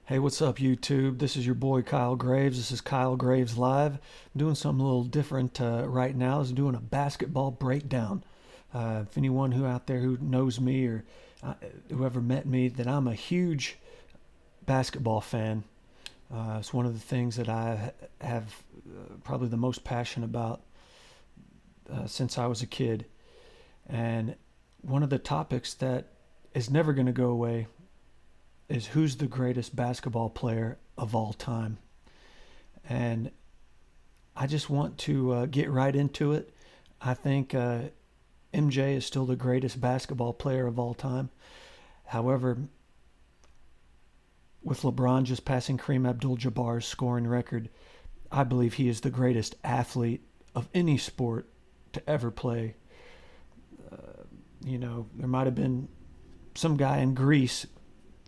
Hey, what's up, YouTube? This is your boy Kyle Graves. This is Kyle Graves Live. I'm doing something a little different right now. I'm doing a basketball breakdown. If anyone who out there who knows me or whoever met me, that I'm a huge basketball fan. It's one of the things that I have probably the most passion about since I was a kid. And one of the topics that is never going to go away is who's the greatest basketball player of all time. And I just want to get right into it. I think MJ is still the greatest basketball player of all time. However, with LeBron just passing Kareem Abdul-Jabbar's scoring record, I believe he is the greatest athlete of any sport to ever play. There might have been some guy in Greece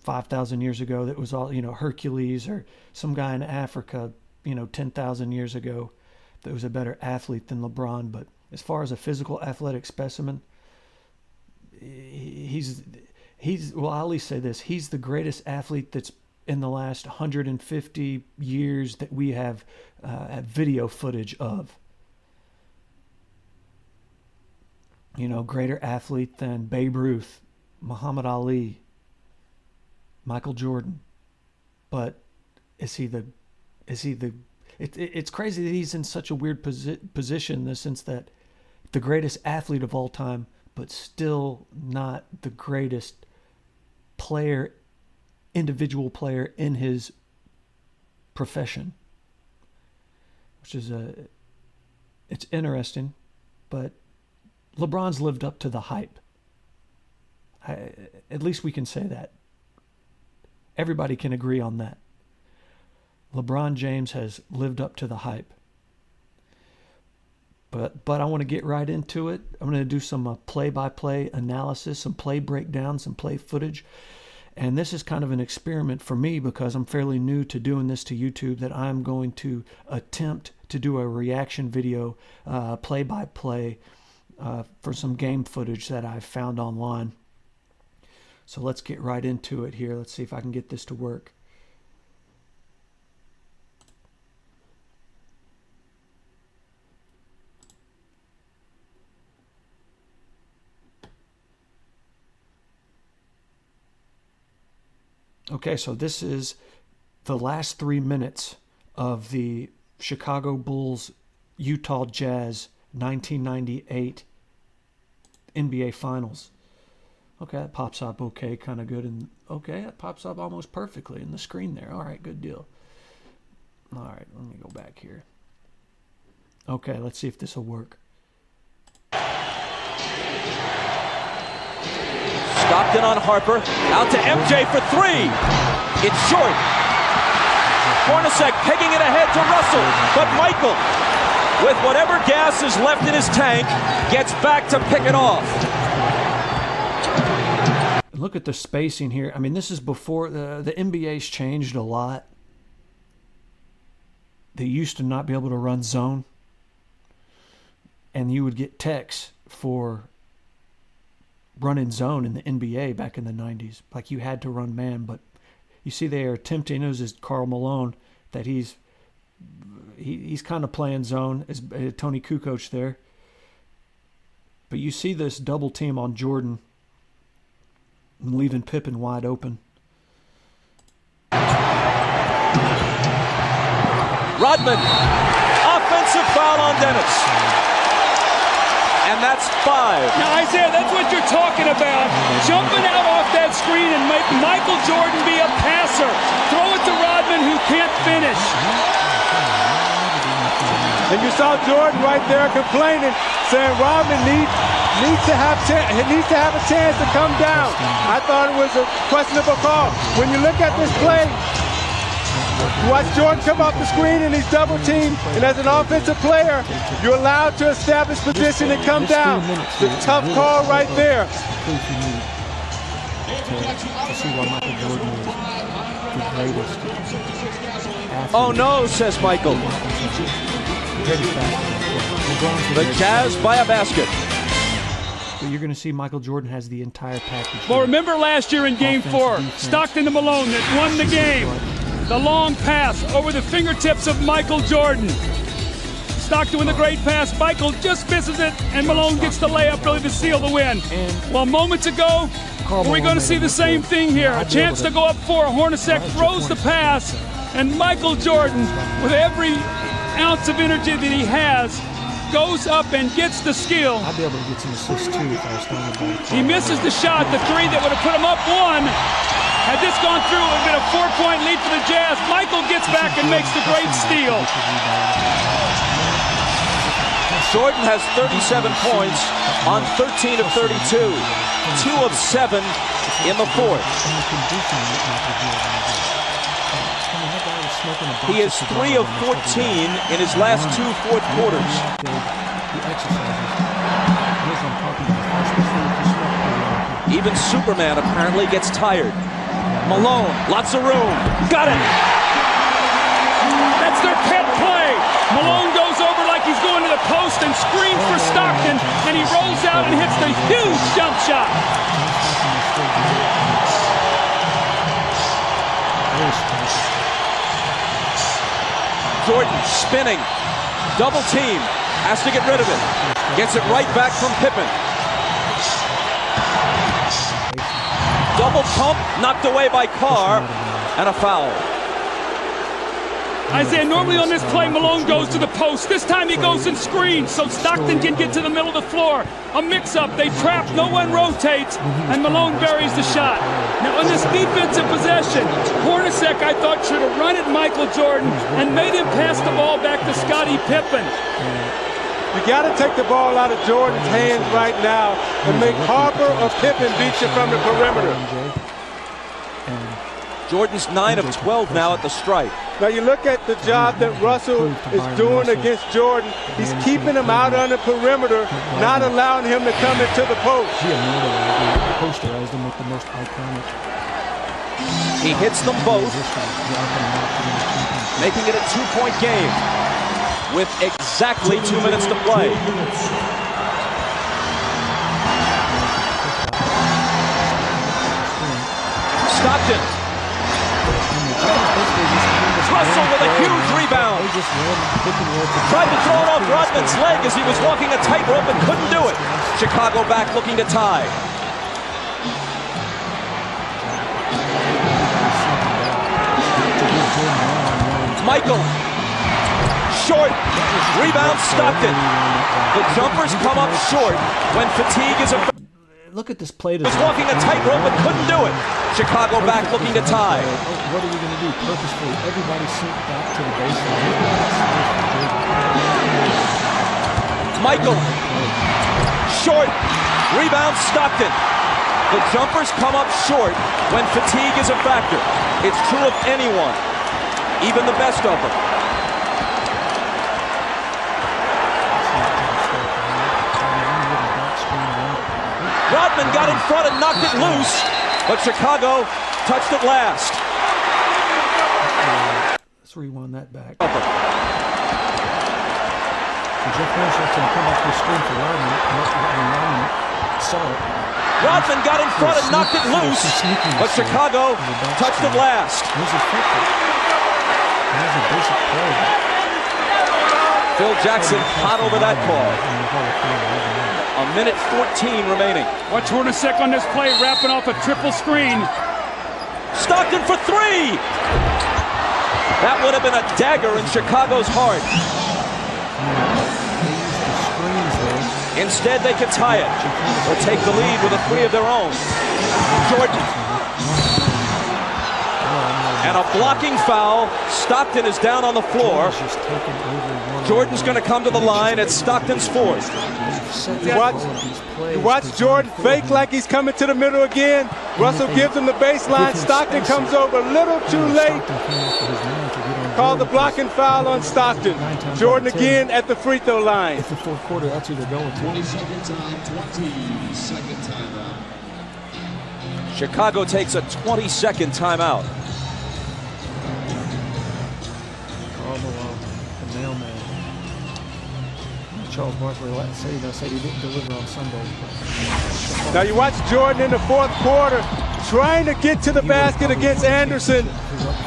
5,000 years ago that was all, Hercules, or some guy in Africa, 10,000 years ago that was a better athlete than LeBron. But as far as a physical athletic specimen, well, I'll at least say this. He's the greatest athlete that's in the last 150 years that we have video footage of. Greater athlete than Babe Ruth, Muhammad Ali, Michael Jordan. But it's crazy that he's in such a weird position in the sense that the greatest athlete of all time, but still not the greatest player, individual player in his profession. Which is it's interesting, but LeBron's lived up to the hype. At least we can say that. Everybody can agree on that. LeBron James has lived up to the hype. But I want to get right into it. I'm going to do some play-by-play analysis, some play breakdowns, some play footage. And this is kind of an experiment for me because I'm fairly new to doing this to YouTube, that I'm going to attempt to do a reaction video, play-by-play, for some game footage that I've found online. So let's get right into it here. Let's see if I can get this to work. Okay, so this is the last 3 minutes of the Chicago Bulls Utah Jazz 1998 NBA Finals. Okay, that pops up okay, kind of good. And okay, that pops up almost perfectly in the screen there. All right, good deal. All right, let me go back here. Okay, let's see if this will work. Stockton on Harper. Out to MJ for three. It's short. Hornacek pegging it ahead to Russell. But Michael, with whatever gas is left in his tank, gets back to pick it off. Look at the spacing here. I mean, this is before the NBA's changed a lot. They used to not be able to run zone. And you would get texts for running zone in the NBA back in the 90s. Like you had to run man. But you see they are attempting, it was as Karl Malone, that he's kind of playing zone as Tony Kukoc there. But you see this double team on Jordan, leaving Pippen wide open. Rodman, offensive foul on Dennis. And that's 5. Now, Isaiah, that's what you're talking about. Jumping out off that screen and make Michael Jordan be a passer. Throw it to Rodman, who can't finish. And you saw Jordan right there complaining, saying Rodman needs to have a chance to come down. I thought it was a questionable call. When you look at this play, you watch Jordan come off the screen and he's double teamed, and as an offensive player, you're allowed to establish position and come down. It's a tough call right there. Oh no, says Michael. The Jazz by a basket. But you're going to see Michael Jordan has the entire package. Well, remember last year in Game 4, Stockton to Malone that won the game. The long pass over the fingertips of Michael Jordan. Stockton with a great pass. Michael just misses it, and Malone gets the layup really to seal the win. Well, moments ago, are we going to see the same thing here? A chance to go up 4. Hornacek throws the pass, and Michael Jordan, with every ounce of energy that he has, goes up and gets the steal. I'd be able to get some assists too if I was standing by. He misses the shot, the 3 that would have put him up 1. Had this gone through, it would have been a 4-point lead for the Jazz. Michael gets back and makes the great steal. Jordan has 37 points on 13 of 32, 2 of 7 in the fourth. He is 3 of 14 in his last 2 fourth quarters. Even Superman apparently gets tired. Malone, lots of room. Got it! That's their pet play. Malone goes over like he's going to the post and screams for Stockton, and he rolls out and hits the huge jump shot. Jordan spinning, double team, has to get rid of it. Gets it right back from Pippen. Double pump, knocked away by Carr, and a foul. Isaiah, normally on this play, Malone goes to the post. This time he goes and screens so Stockton can get to the middle of the floor. A mix-up, they trap, no one rotates, and Malone buries the shot. Now on this defensive possession, Hornacek, I thought, should have run at Michael Jordan and made him pass the ball back to Scottie Pippen. You got to take the ball out of Jordan's hands right now and make Harper or Pippen beat you from the perimeter. Jordan's 9 of 12 now at the stripe. Now you look at the job that Russell is doing against Jordan. He's keeping him out on the perimeter, not allowing him to come into the post. He posterized him with the most iconic. He hits them both, making it a 2-point game with exactly 2 minutes to play. Stockton. Russell with a huge rebound. Tried to throw it off Rodman's leg as he was walking a tightrope and couldn't do it. Chicago back looking to tie. Michael. Short. Rebound Stockton. The jumpers come up short when fatigue is a... Look at this play. Was walking a tightrope and couldn't do it. Chicago back looking to tie. What are we going to do? Purposefully, everybody sink back to the baseline. Michael. Short. Rebound Stockton. The jumpers come up short when fatigue is a factor. It's true of anyone, even the best of them. Rodman got in front and knocked it loose, but Chicago touched it last. Let's rewind that back. So Jeff Hornacek can come back to the screen for Rodman. Rodman saw it. Rodman got in front and knocked it loose, but Chicago touched it last. It was effective. That was a basic play. Phil Jackson hot over that call. A minute 14 remaining. Watch Hornacek on this play, wrapping off a triple screen. Stockton for 3! That would have been a dagger in Chicago's heart. Instead, they could tie it or take the lead with a 3 of their own. Jordan. And a blocking foul. Stockton is down on the floor. Jordan's going to come to the line at Stockton's 4th. You watch Jordan fake like he's coming to the middle again. Russell gives him the baseline. Stockton comes over a little too late. Called the blocking foul on Stockton. Jordan again at the free throw line. It's the fourth quarter. That's who they're going to. 20-second time, 20-second timeout. Chicago takes a 20-second timeout. Karl Malone, the mailman. Charles Barkley said he didn't deliver on Sundays. But Now you watch Jordan in the fourth quarter trying to get to the basket against Anderson.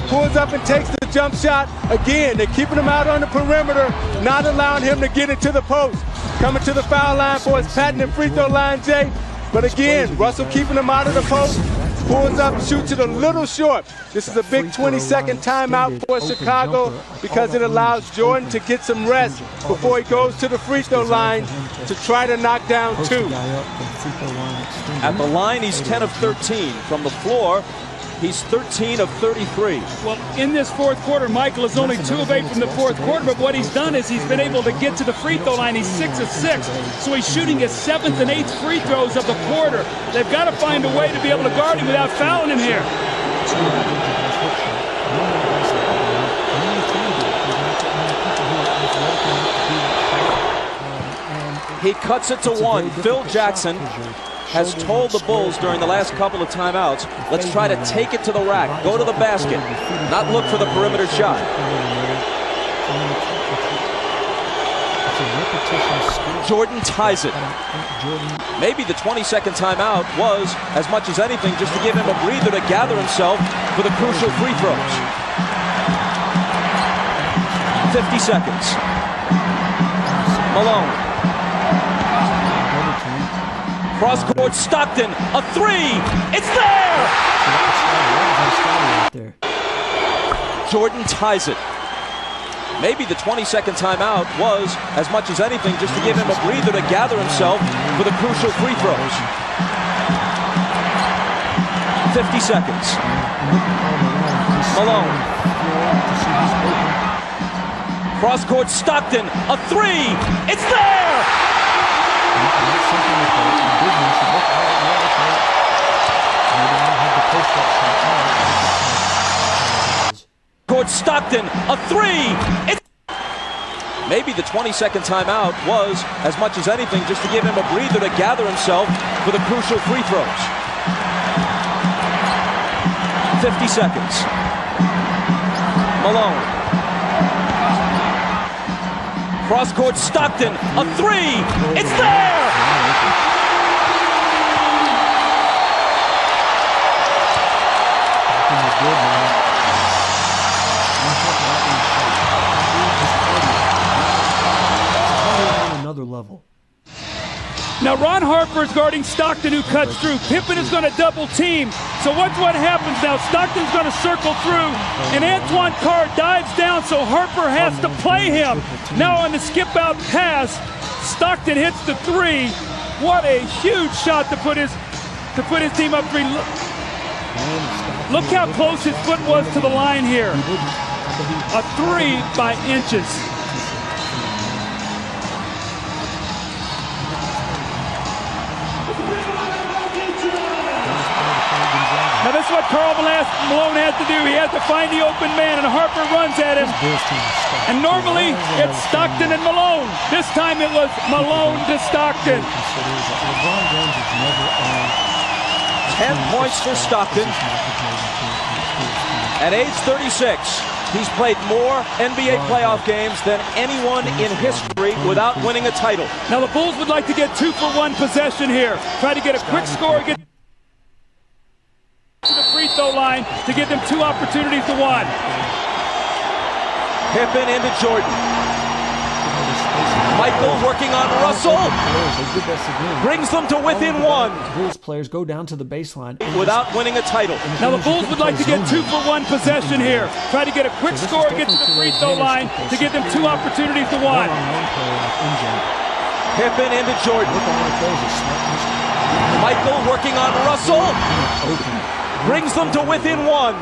Pulls up and takes the jump shot. Again, they're keeping him out on the perimeter, not allowing him to get it to the post. Coming to the foul line for his patented free throw line, Jay. But again, Russell keeping him out of the post. Pulls up, shoots it a little short. This is a big 20-second timeout for Chicago because it allows Jordan to get some rest before he goes to the free throw line to try to knock down two. At the line, he's 10 of 13. From the floor, he's 13 of 33. Well, in this fourth quarter, Michael is only 2 of 8 from the fourth quarter, but what he's done is he's been able to get to the free throw line. He's 6 of 6, so he's shooting his 7th and 8th free throws of the quarter. They've got to find a way to be able to guard him without fouling him here. He cuts it to 1. Phil Jackson has told the Bulls during the last couple of timeouts, let's try to take it to the rack, go to the basket, not look for the perimeter shot. Jordan ties it. Maybe the 20-second timeout was, as much as anything, just to give him a breather to gather himself for the crucial free throws. 50 seconds. Malone. Cross-court, Stockton, a 3, it's there! Jordan ties it. Maybe the 20-second timeout was, as much as anything, just to give him a breather to gather himself for the crucial free throws. 50 seconds. Malone. Cross-court, Stockton, a 3, it's there! Court Stockton, a 3. It's maybe the 20-second timeout was, as much as anything, just to give him a breather to gather himself for the crucial free throws. 50 seconds. Malone. Cross-court, Stockton, a 3, it's there! Another level. Now Ron Harper is guarding Stockton, who cuts through. Pippen is going to double team. So what happens now? Stockton's going to circle through, and Antoine Carr dives down, so Harper has to play him. Now on the skip-out pass, Stockton hits the 3. What a huge shot to put his team up 3. Look how close his foot was to the line here. A 3 by inches. Now this is what Karl Malone has to do. He has to find the open man, and Harper runs at him. And normally it's Stockton and Malone. This time it was Malone to Stockton. 10 points for Stockton. At age 36, he's played more NBA playoff games than anyone in history without winning a title. Now the Bulls would like to get 2-for-1 possession here. Try to get a quick score, get to the free throw line to give them 2 opportunities to 1. Pippen into Jordan. Michael working on Russell. Brings them to within 1. Bulls players go down to the baseline without winning a title. Now the Bulls would like to get 2-for-1 possession here. Try to get a quick score, get to the free throw line to give them 2 opportunities to 1. Pippen into Jordan. Michael working on Russell. Brings them to within 1.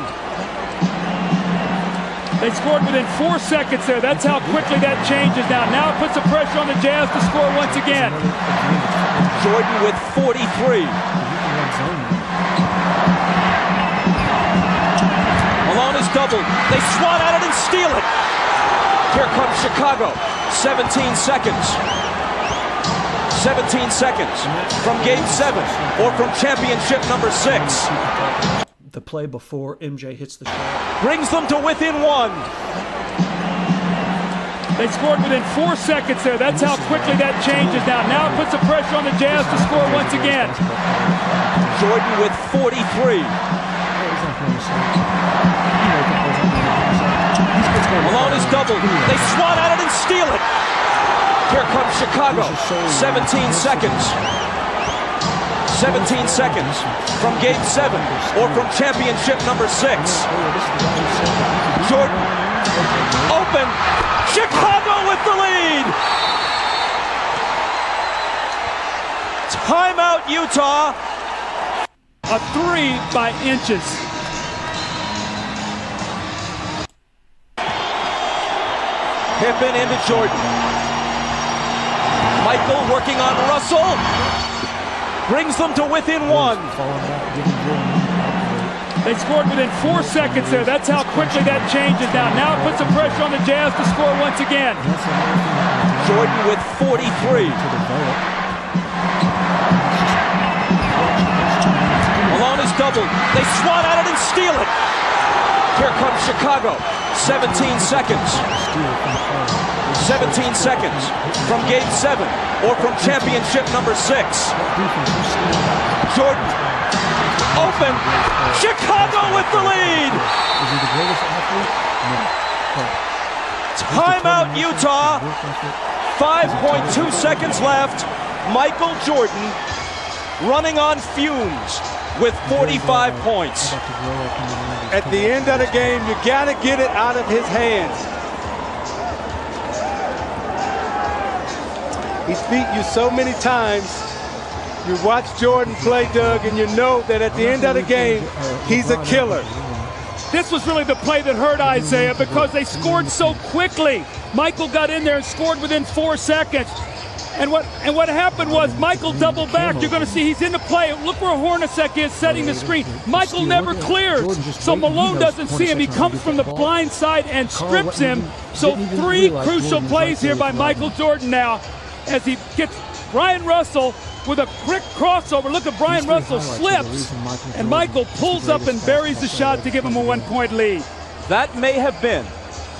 They scored within 4 seconds there. That's how quickly that changes now. Now it puts the pressure on the Jazz to score once again. Jordan with 43. Malone is doubled. They swat at it and steal it. Here comes Chicago. 17 seconds. 17 seconds from Game 7 or from championship number 6. The play before MJ hits the shot. Brings them to within 1. They scored within 4 seconds there. That's how quickly that changes now. Now it puts the pressure on the Jazz to score once again. Jordan with 43. Malone is doubled. They swat at it and steal it. Here comes Chicago. 17 seconds. 17 seconds from Game 7 or from championship number 6. Jordan open. Chicago with the lead. Timeout, Utah. A 3 by inches. Pippen into Jordan. Michael working on Russell. Brings them to within 1. They scored within 4 seconds there. That's how quickly that changes now. Now it puts the pressure on the Jazz to score once again. Jordan with 43. Malone is doubled. They swat at it and steal it. Here comes Chicago. 17 seconds. 17 seconds from Game 7 or from championship number 6. Jordan open. Chicago with the lead. Is he the greatest athlete? No. Timeout, Utah. 5.2 seconds left. Michael Jordan running on fumes with 45 points. At the end of the game, you got to get it out of his hands. He's beat you so many times. You watch Jordan play, Doug, and you know that at the end of the game, he's a killer. This was really the play that hurt Isaiah because they scored so quickly. Michael got in there and scored within 4 seconds. And what happened was Michael doubled back. You're going to see he's in the play. Look where Hornacek is setting the screen. Michael never clears. So Malone doesn't see him. He comes from the blind side and strips him. So 3 crucial plays here by Michael Jordan now as he gets Brian Russell with a quick crossover. Look at Brian Russell slips. And Michael pulls up and buries the shot to give him a 1-point lead. That may have been,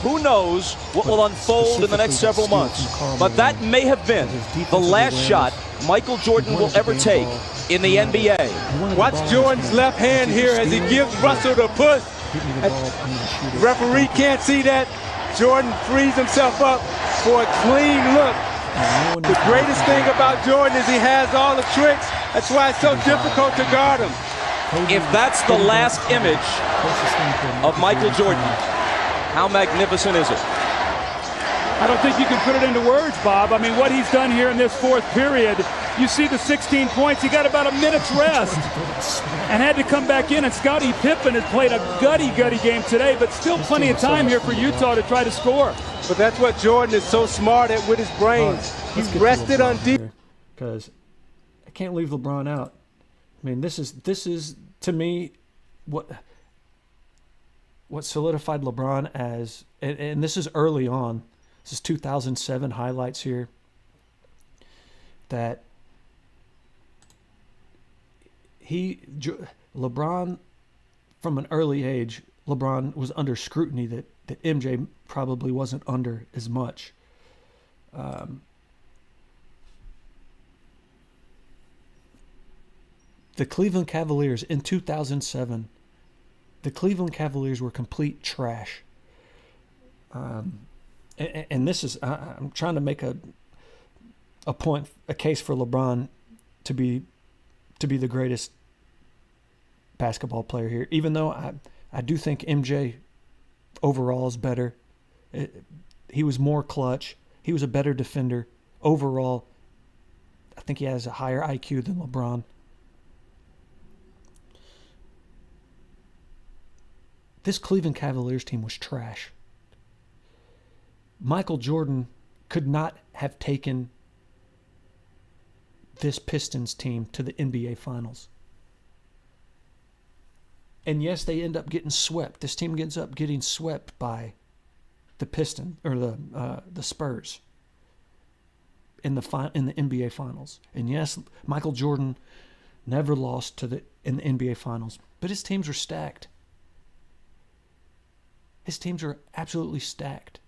who knows what will unfold in the next several months, but that may have been the last shot Michael Jordan will ever take in the NBA. Watch Jordan's left hand here as he gives Russell the push. The referee can't see that. Jordan frees himself up for a clean look. The greatest thing about Jordan is he has all the tricks. That's why it's so difficult to guard him. If that's the last image of Michael Jordan, how magnificent is it? I don't think you can put it into words, Bob. I mean, what he's done here in this 4th period, you see the 16 points. He got about a minute's rest and had to come back in. And Scottie Pippen has played a gutty game today, but still plenty of time here for Utah to try to score. But that's what Jordan is so smart at with his brains. He's rested on deep. Because I can't leave LeBron out. I mean, this is to me what solidified LeBron as, and this is early on. This is 2007 highlights here. That LeBron, from an early age, LeBron was under scrutiny that MJ probably wasn't under as much. The Cleveland Cavaliers in 2007, the Cleveland Cavaliers were complete trash. And this is, I'm trying to make a case for LeBron to be the greatest basketball player here, even though I do think MJ overall is better. He was more clutch. He was a better defender. Overall, I think he has a higher IQ than LeBron. This Cleveland Cavaliers team was trash. Michael Jordan could not have taken this Pistons team to the NBA Finals. And yes, they end up getting swept. This team ends up getting swept by the Pistons or the Spurs in the NBA Finals. And yes, Michael Jordan never lost in the NBA Finals, but his teams were stacked. His teams are absolutely stacked.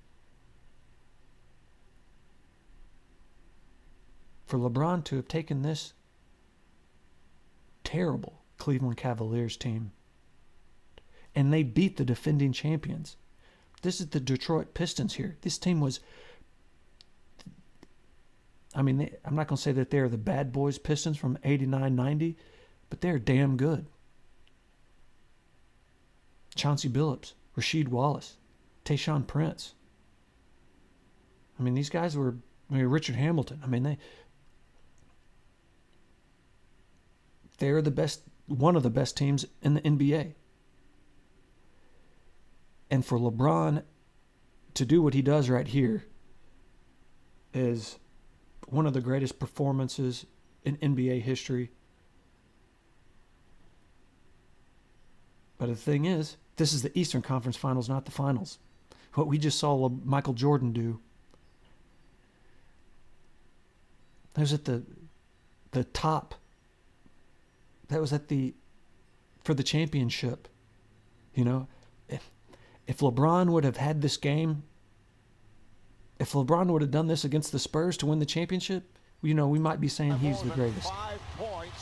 for LeBron to have taken this terrible Cleveland Cavaliers team, and they beat the defending champions. This is the Detroit Pistons here. This team was, I mean, I'm not going to say that they're the bad boys Pistons from 89, 90, but they're damn good. Chauncey Billups, Rasheed Wallace, Tayshaun Prince. I mean, these guys were, Richard Hamilton. I mean, they're the best, one of the best teams in the NBA. And for LeBron to do what he does right here is one of the greatest performances in NBA history. But the thing is, this is the Eastern Conference Finals, not the Finals. What we just saw Michael Jordan do, that was at the top. That was for the championship. You know, if LeBron would have had this game, if LeBron would have done this against the Spurs to win the championship, you know, we might be saying he's the greatest.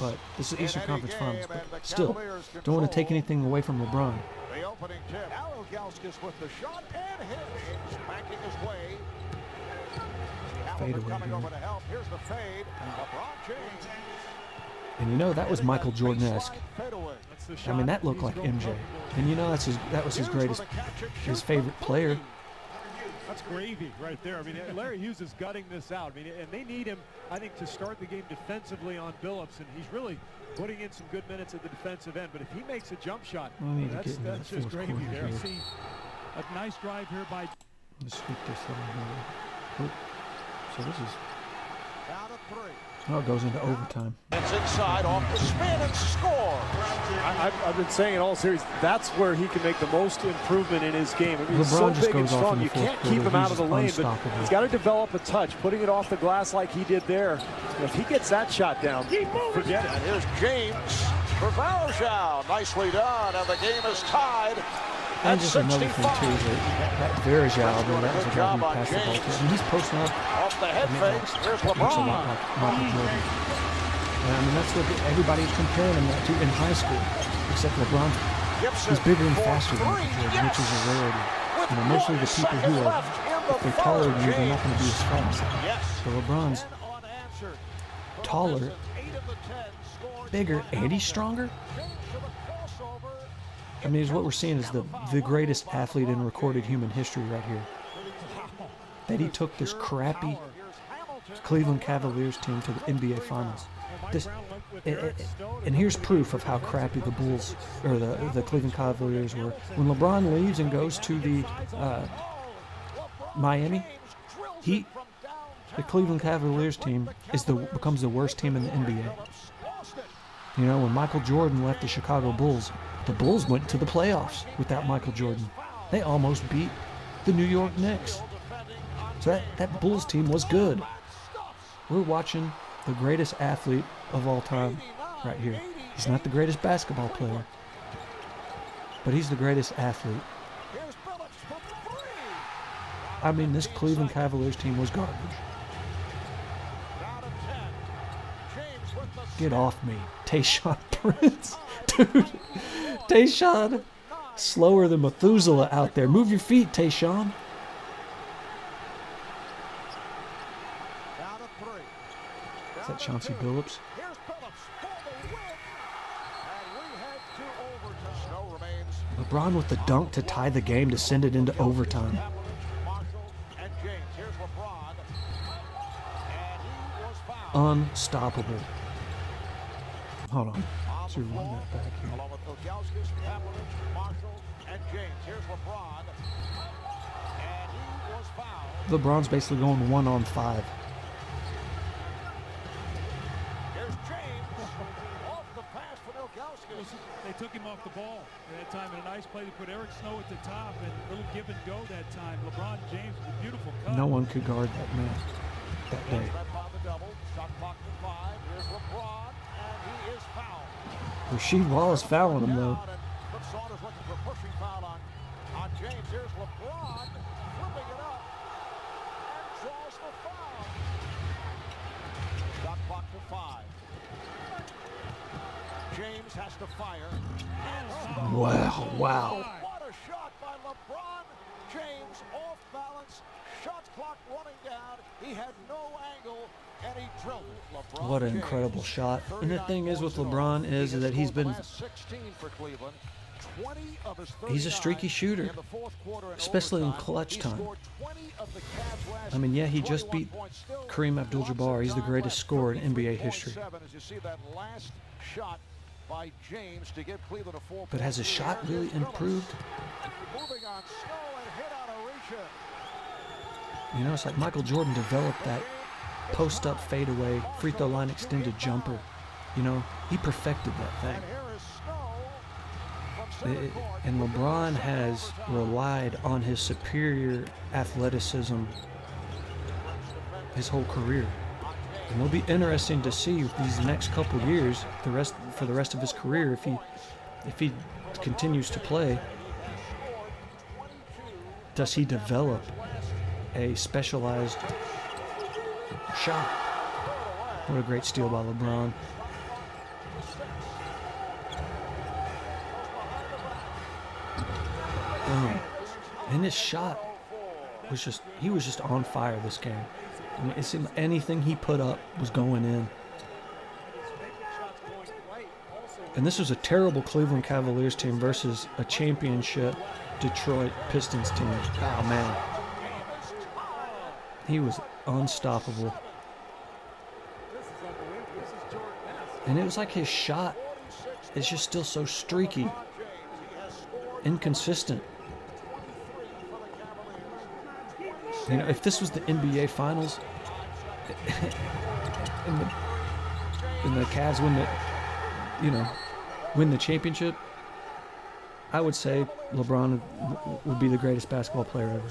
But this is Eastern Conference Finals. But still, don't want to take anything away from LeBron. The opening tip. Alagauskas with the shot and hits. Backing his way. Fade away coming here. over to help. Here's the fade. LeBron James. And you know, that was Michael Jordan-esque. I mean, that looked like MJ. And you know, that was his greatest, his favorite player. That's gravy right there. I mean, Larry Hughes is gutting this out. I mean, and they need him, I think, to start the game defensively on Billups, and he's really putting in some good minutes at the defensive end. But if he makes a jump shot, that's just gravy there. See a nice drive here by. Let's sweep this little here. So this is. Out of three. Oh, it goes into overtime. It's inside off the spin and score. I've been saying it all series. That's where he can make the most improvement in his game. I mean, he's LeBron so just big and goes off strong. in the You fourth can't quarter. keep him He's out of the lane, but unstoppable. he's got to develop a touch, putting it off the glass like he did there. If he gets that shot down, forget it. And here's James for Varejao. Nicely done, and the game is tied. And just another thing, too, that Varejao, I mean, that was a guy who passed the ball to. I mean, he's posting up. Off the head fake. Here's Looks a lot LeBron. like Michael Jordan. And I mean, that's what everybody's comparing him to in high school, except LeBron. He's bigger and faster than Michael Jordan, which is a rarity. You know, mostly the people who are, if they're taller than you, they're not going to be as fast. So LeBron's taller, bigger, and he's stronger. I mean, what we're seeing is the greatest athlete in recorded human history right here. That he took this crappy Cleveland Cavaliers team to the NBA Finals. And here's proof of how crappy the Bulls or the Cleveland Cavaliers were. When LeBron leaves and goes to the Miami Heat, the Cleveland Cavaliers team becomes the worst team in the NBA. You know, when Michael Jordan left the Chicago Bulls, the Bulls went to the playoffs without Michael Jordan. They almost beat the New York Knicks. So that Bulls team was good. We're watching the greatest athlete of all time right here. He's not the greatest basketball player, but he's the greatest athlete. I mean, this Cleveland Cavaliers team was garbage. Get off me. Tayshaun Prince. Dude, Tayshaun, slower than Methuselah out there. Move your feet, Tayshaun. Is that Chauncey Billups? LeBron with the dunk to tie the game to send it into overtime. Unstoppable. Hold on. Let's run that back here. LeBron's basically going 1-on-5. They took him off the ball at that time in a nice play. They put Eric Snow at the top and a little give and go that time. LeBron James with a beautiful cut. No one could guard that man that day. Rasheed Wallace fouling him though. clock to 5. James has to fire. Wow, wow. What a shot by LeBron James, off balance. Shot clock running down. He had no angle, and he drilled it. LeBron What an James, incredible shot. And the 39 thing is with points in LeBron all. is He has that he's scored the been, last 16 for Cleveland. 20 of his he's a 39 streaky shooter, in the fourth quarter and especially in overtime. clutch He time. scored 20 of the Cavs last I mean, yeah, he just 21 beat points still. Kareem Abdul-Jabbar. He's the greatest scorer in NBA history. 33.7 as you see that last shot by James to give Cleveland a 4-point But has his lead. shot really improved? Moving on snow and hit on a reach-in. You know, it's like Michael Jordan developed that post-up fadeaway free throw line extended jumper. You know, he perfected that thing. And here is Snow from center court. And LeBron has relied on his superior athleticism his whole career. And it'll be interesting to see these next couple years, for the rest of his career, if he continues to play, does he develop a specialized shot? What a great steal by LeBron. And his shot was he was just on fire this game. I mean, it seemed like anything he put up was going in. And this was a terrible Cleveland Cavaliers team versus a championship Detroit Pistons team. Oh, man. He was unstoppable. And it was like his shot is just still so streaky, inconsistent. You know, if this was the NBA Finals, and the Cavs win the championship, I would say LeBron would be the greatest basketball player ever.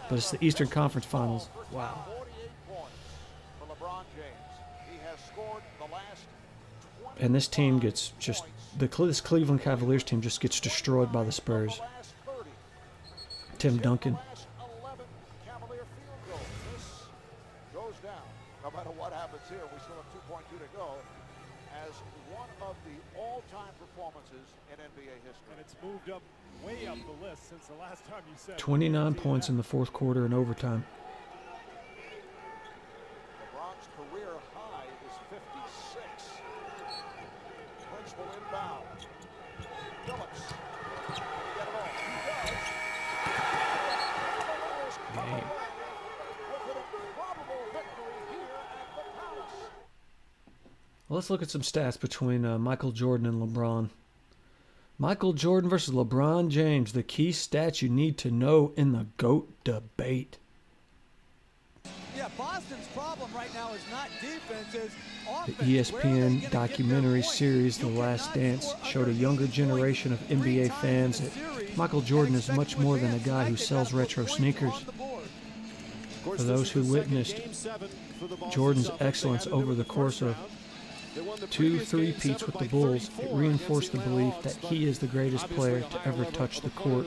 But it's the Eastern Conference Finals. Wow. 48 points for LeBron James. He has scored the last 20 And this team gets this Cleveland Cavaliers team just gets destroyed by the Spurs. last 30. Tim Duncan. Last 11 Cavalier field goals. This goes down. No matter what happens here, we still have 2.2 to go as one of the all-time performances in NBA history. And it's moved up, way up the list since the last time you said. 29 points in the fourth quarter in overtime. LeBron's career high is 56. Lynch will inbound. Phillips. Get it off. He does. Game. With an improbable victory here at the Palace. Well, let's look at some stats between Michael Jordan and LeBron. Michael Jordan versus LeBron James, the key stats you need to know in the GOAT debate. Yeah, Boston's problem right now is not defense, it's The offense. Where are they ESPN gonna get documentary their points? series, The You Last cannot Dance, score showed a under younger 50 generation of points 3 NBA times fans in the that series Michael Jordan and is expect much to more than a advance. guy Tonight who they sells gotta put retro points sneakers. on the board. For those who witnessed Jordan's excellence over the course of 2 three-peats with the Bulls, it reinforced the belief that he is the greatest player to ever touch the court.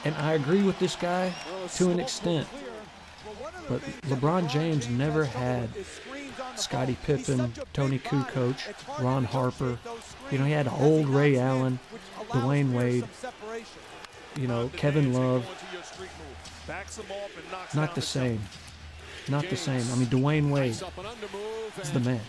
And I agree with this guy to an extent, but LeBron James never had Scottie Pippen, Tony Kukoc, Ron Harper. You know, he had old Ray Allen, Dwayne Wade, you know, Kevin Love. Not the same. Not the same. I mean, Dwayne Wade is the man.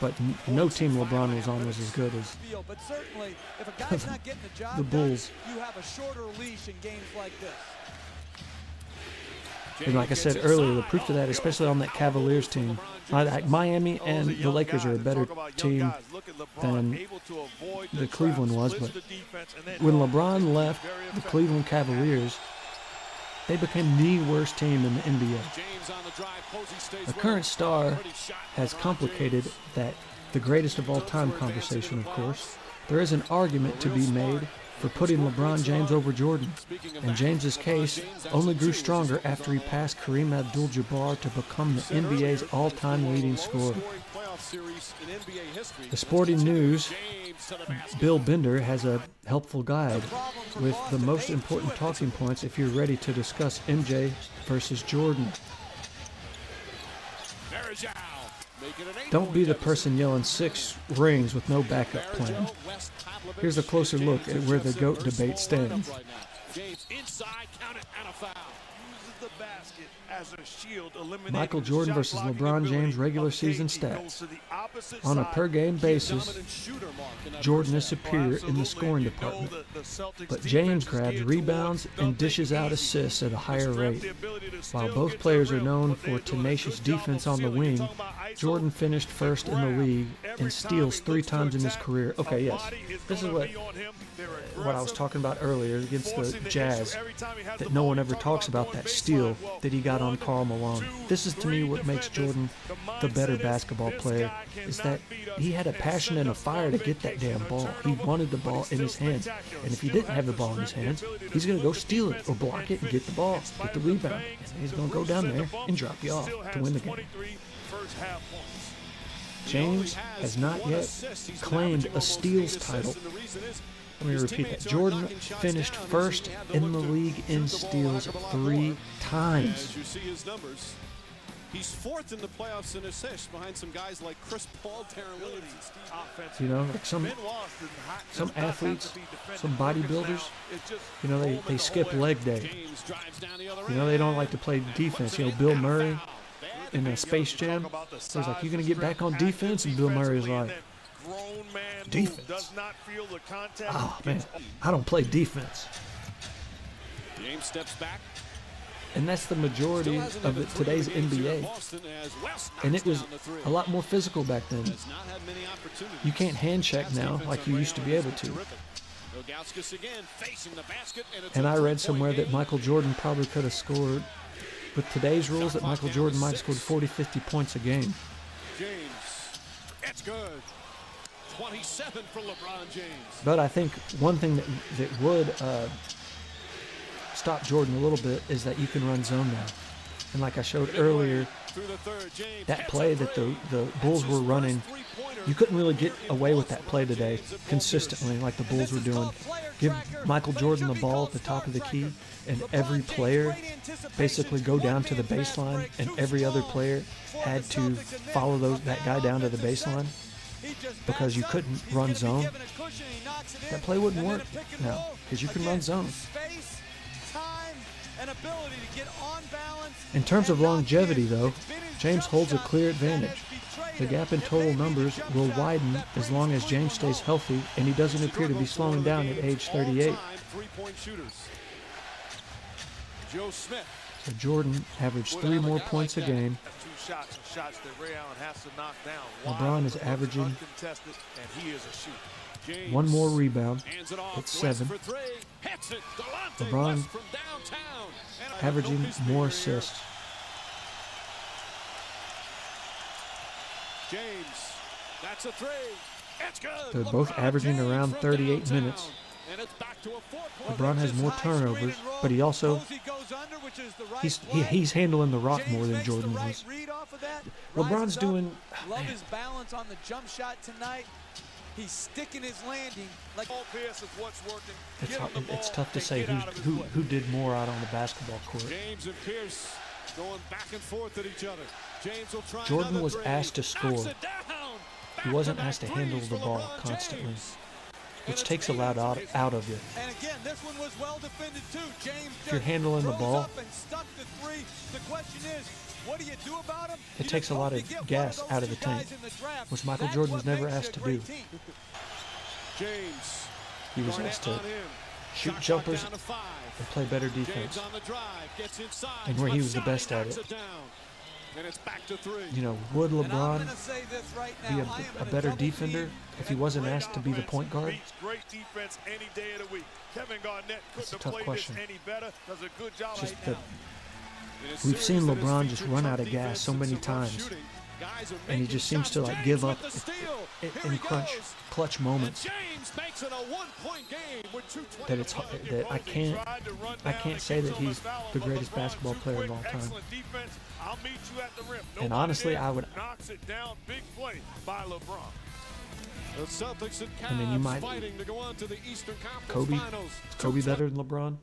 But no team LeBron was on was as good as But certainly, if a guy's not getting the job the Bulls. done, you have a shorter leash in games like this. And like I said earlier, the proof to that, especially on that Cavaliers team, Miami and the Lakers are a better team than the Cleveland was. But when LeBron left the Cleveland Cavaliers, they became the worst team in the NBA. The current star has complicated that the greatest of all time conversation, of course. There is an argument to be made for putting LeBron James over Jordan, and James's case only grew stronger after he passed Kareem Abdul-Jabbar to become the NBA's all-time leading scorer. The Sporting News, Bill Bender, has a helpful guide with the most important talking points if you're ready to discuss MJ versus Jordan. Don't be the person yelling 6 rings with no backup plan. Here's a closer look at where the GOAT debate stands. James inside, count it, and a foul. Uses the basket as a shield, Michael Jordan versus LeBron James regular season stats. On a per-game basis, Jordan is superior in the scoring department, but James grabs rebounds and dishes out assists at a higher rate. While both players are known for tenacious defense on the wing, Jordan finished first in the league in steals 3 times in his career. Okay, yes, this is what I was talking about earlier against the Jazz, that no one ever talks about, that steal that he got on Karl Malone. This is, to me, what makes Jordan the better basketball player, is that he had a passion and a fire to get that damn ball. He wanted the ball in his hands, and if he didn't have the ball in his hands, he's going to go steal it or block it and get the ball, get the rebound, and he's going to go down there and drop you off to win the game. James has not yet claimed a steals title. Let me repeat that. Jordan finished first in the league in steals 3 times. You see his numbers. He's 4th in the playoffs in assists behind some guys like Chris Paul, Darren Williams, and Steve. You know, like some athletes, some bodybuilders, you know, they skip leg day. You know, they don't like to play defense. You know, Bill Murray in a Space Jam, he's like, "You gonna get back on defense?" And Bill Murray's like, "Defense? Oh man, I don't play defense." James steps back. And that's the majority of today's NBA. And it was a lot more physical back then. You can't hand check now like you used to be able to. And I read somewhere that Michael Jordan probably could have scored, with today's rules, that Michael Jordan might have scored 40, 50 points a game. James, it's good. 27 for LeBron James. But I think one thing that would stop Jordan a little bit is that you can run zone now. And like I showed earlier, that play that the Bulls were running, you couldn't really get away with that play today consistently like the Bulls were doing. Give Michael Jordan the ball at the top of the key, and every player basically go down to the baseline, and every other player had to follow that guy down to the baseline because you couldn't run zone. That play wouldn't work now because you can run zone. In terms of longevity, though, James holds a clear advantage. The gap in total numbers will widen as long as James stays healthy, and he doesn't appear to be slowing down at age 38. So Jordan averaged 3 more points a game. LeBron is averaging 1 more rebound. It's 7. LeBron averaging more assists. James, that's a 3. It's good. They're both averaging around 38 minutes. LeBron has more turnovers, but he also he's handling the rock more than Jordan is. LeBron's doing. Love his balance on the jump shot tonight. He's sticking his landing like all pass is what's working. It's tough to say who did more out on the basketball court. James and Pierce going back and forth at each other. James will try. Jordan was asked to score. He wasn't asked to handle the ball constantly, which takes a lot out of you. And again, this one was well defended too. James, if you're handling the ball, the question is, what do you do about him? It takes a lot of gas out of the tank, which Michael Jordan was never asked to do. James, he was asked to shoot jumpers and play better defense. And where he was the best at it. You know, would LeBron be a better defender if he wasn't asked to be the point guard? That's a tough question. Just that we've seen LeBron just run out of gas so many times, and he just seems to like give up in clutch moments. That I can't say that he's the greatest basketball player of all time. And honestly, I would. And then you might. Kobe? Is Kobe better than LeBron?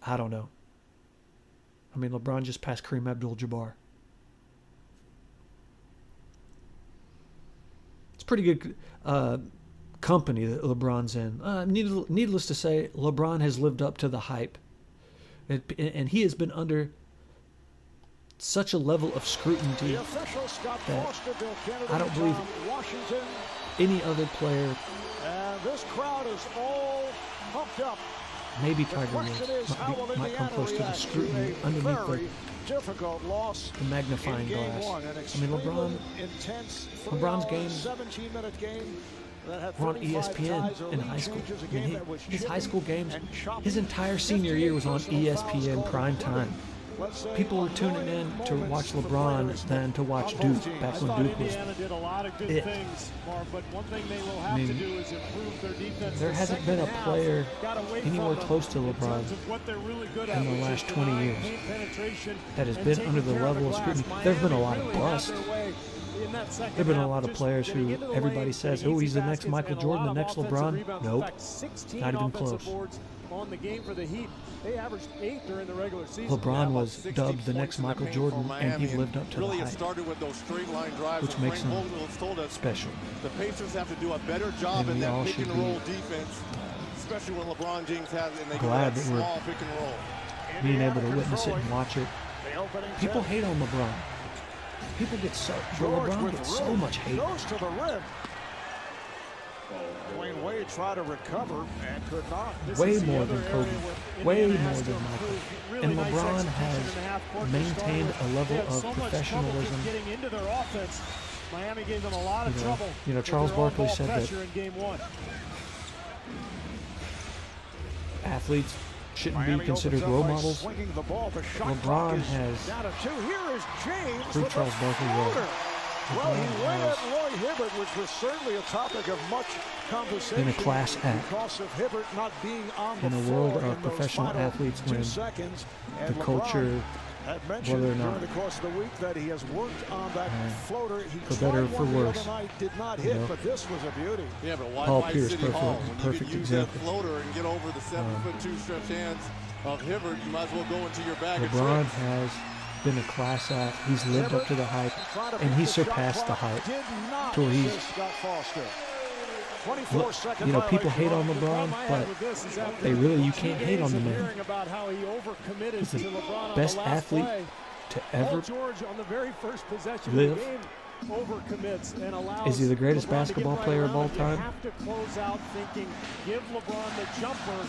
I don't know. I mean, LeBron just passed Kareem Abdul-Jabbar. it's pretty good company that LeBron's in. Needless to say, LeBron has lived up to the hype. And he has been under such a level of scrutiny that I don't believe any other player, this crowd is all pumped up. maybe Tiger Woods, might come close to the scrutiny underneath the magnifying glass. I mean, LeBron's games were on ESPN in high school. I mean, his high school games, his entire senior year was on ESPN prime time. People were tuning in to watch LeBron than to watch Duke back when Duke was Indiana did a lot of good things, but one thing they will have to do is improve their defense. There hasn't been a player anywhere close to LeBron in the last 20 years that has been under the level of scrutiny. There have been a lot of busts. There have been a lot of players who everybody says, oh, he's the next Michael Jordan, the next LeBron. Nope, not even close. On the game for the Heat, they averaged 8 during the regular season. LeBron was dubbed the next Michael Jordan, and he lived up to the hype, which makes him special. The Pacers have to do a better job in that pick and roll defense, especially when LeBron James has it and they glad get that that we're small pick and roll. being able to witness it and watch it. People hate on LeBron. People get LeBron gets so much hate. Goes to the rim. Dwayne Wade tried to recover and could not. Way more than Kobe. Way more than Michael. And LeBron has maintained a level of professionalism. Getting into their offense. Miami gave them a lot of trouble. You know, Charles Barkley said that athletes shouldn't be considered role models. LeBron has proved Charles Barkley wrong. Well, he went at Roy Hibbert, which was certainly a topic of much conversation. In a class act. Because of Hibbert not being on the in a world of professional athletes, when the culture, whether or not, during the course of the week, that he has worked on that floater. He for better or for worse, did not hit, but this was a beauty. Yeah, but why Paul Vice Pierce, City Hall? When you perfect can use example. that floater and get over the 7'2" stretched hands of Hibbert, you might as well go into your bag LeBron of tricks. has been a class act. He's lived up to the hype, and he surpassed the hype. To where he's, you know, people hate on LeBron, but you can't hate on the man. He's the best athlete to ever live. Is he the greatest basketball player of all time? Have to close out thinking, give LeBron the jumper,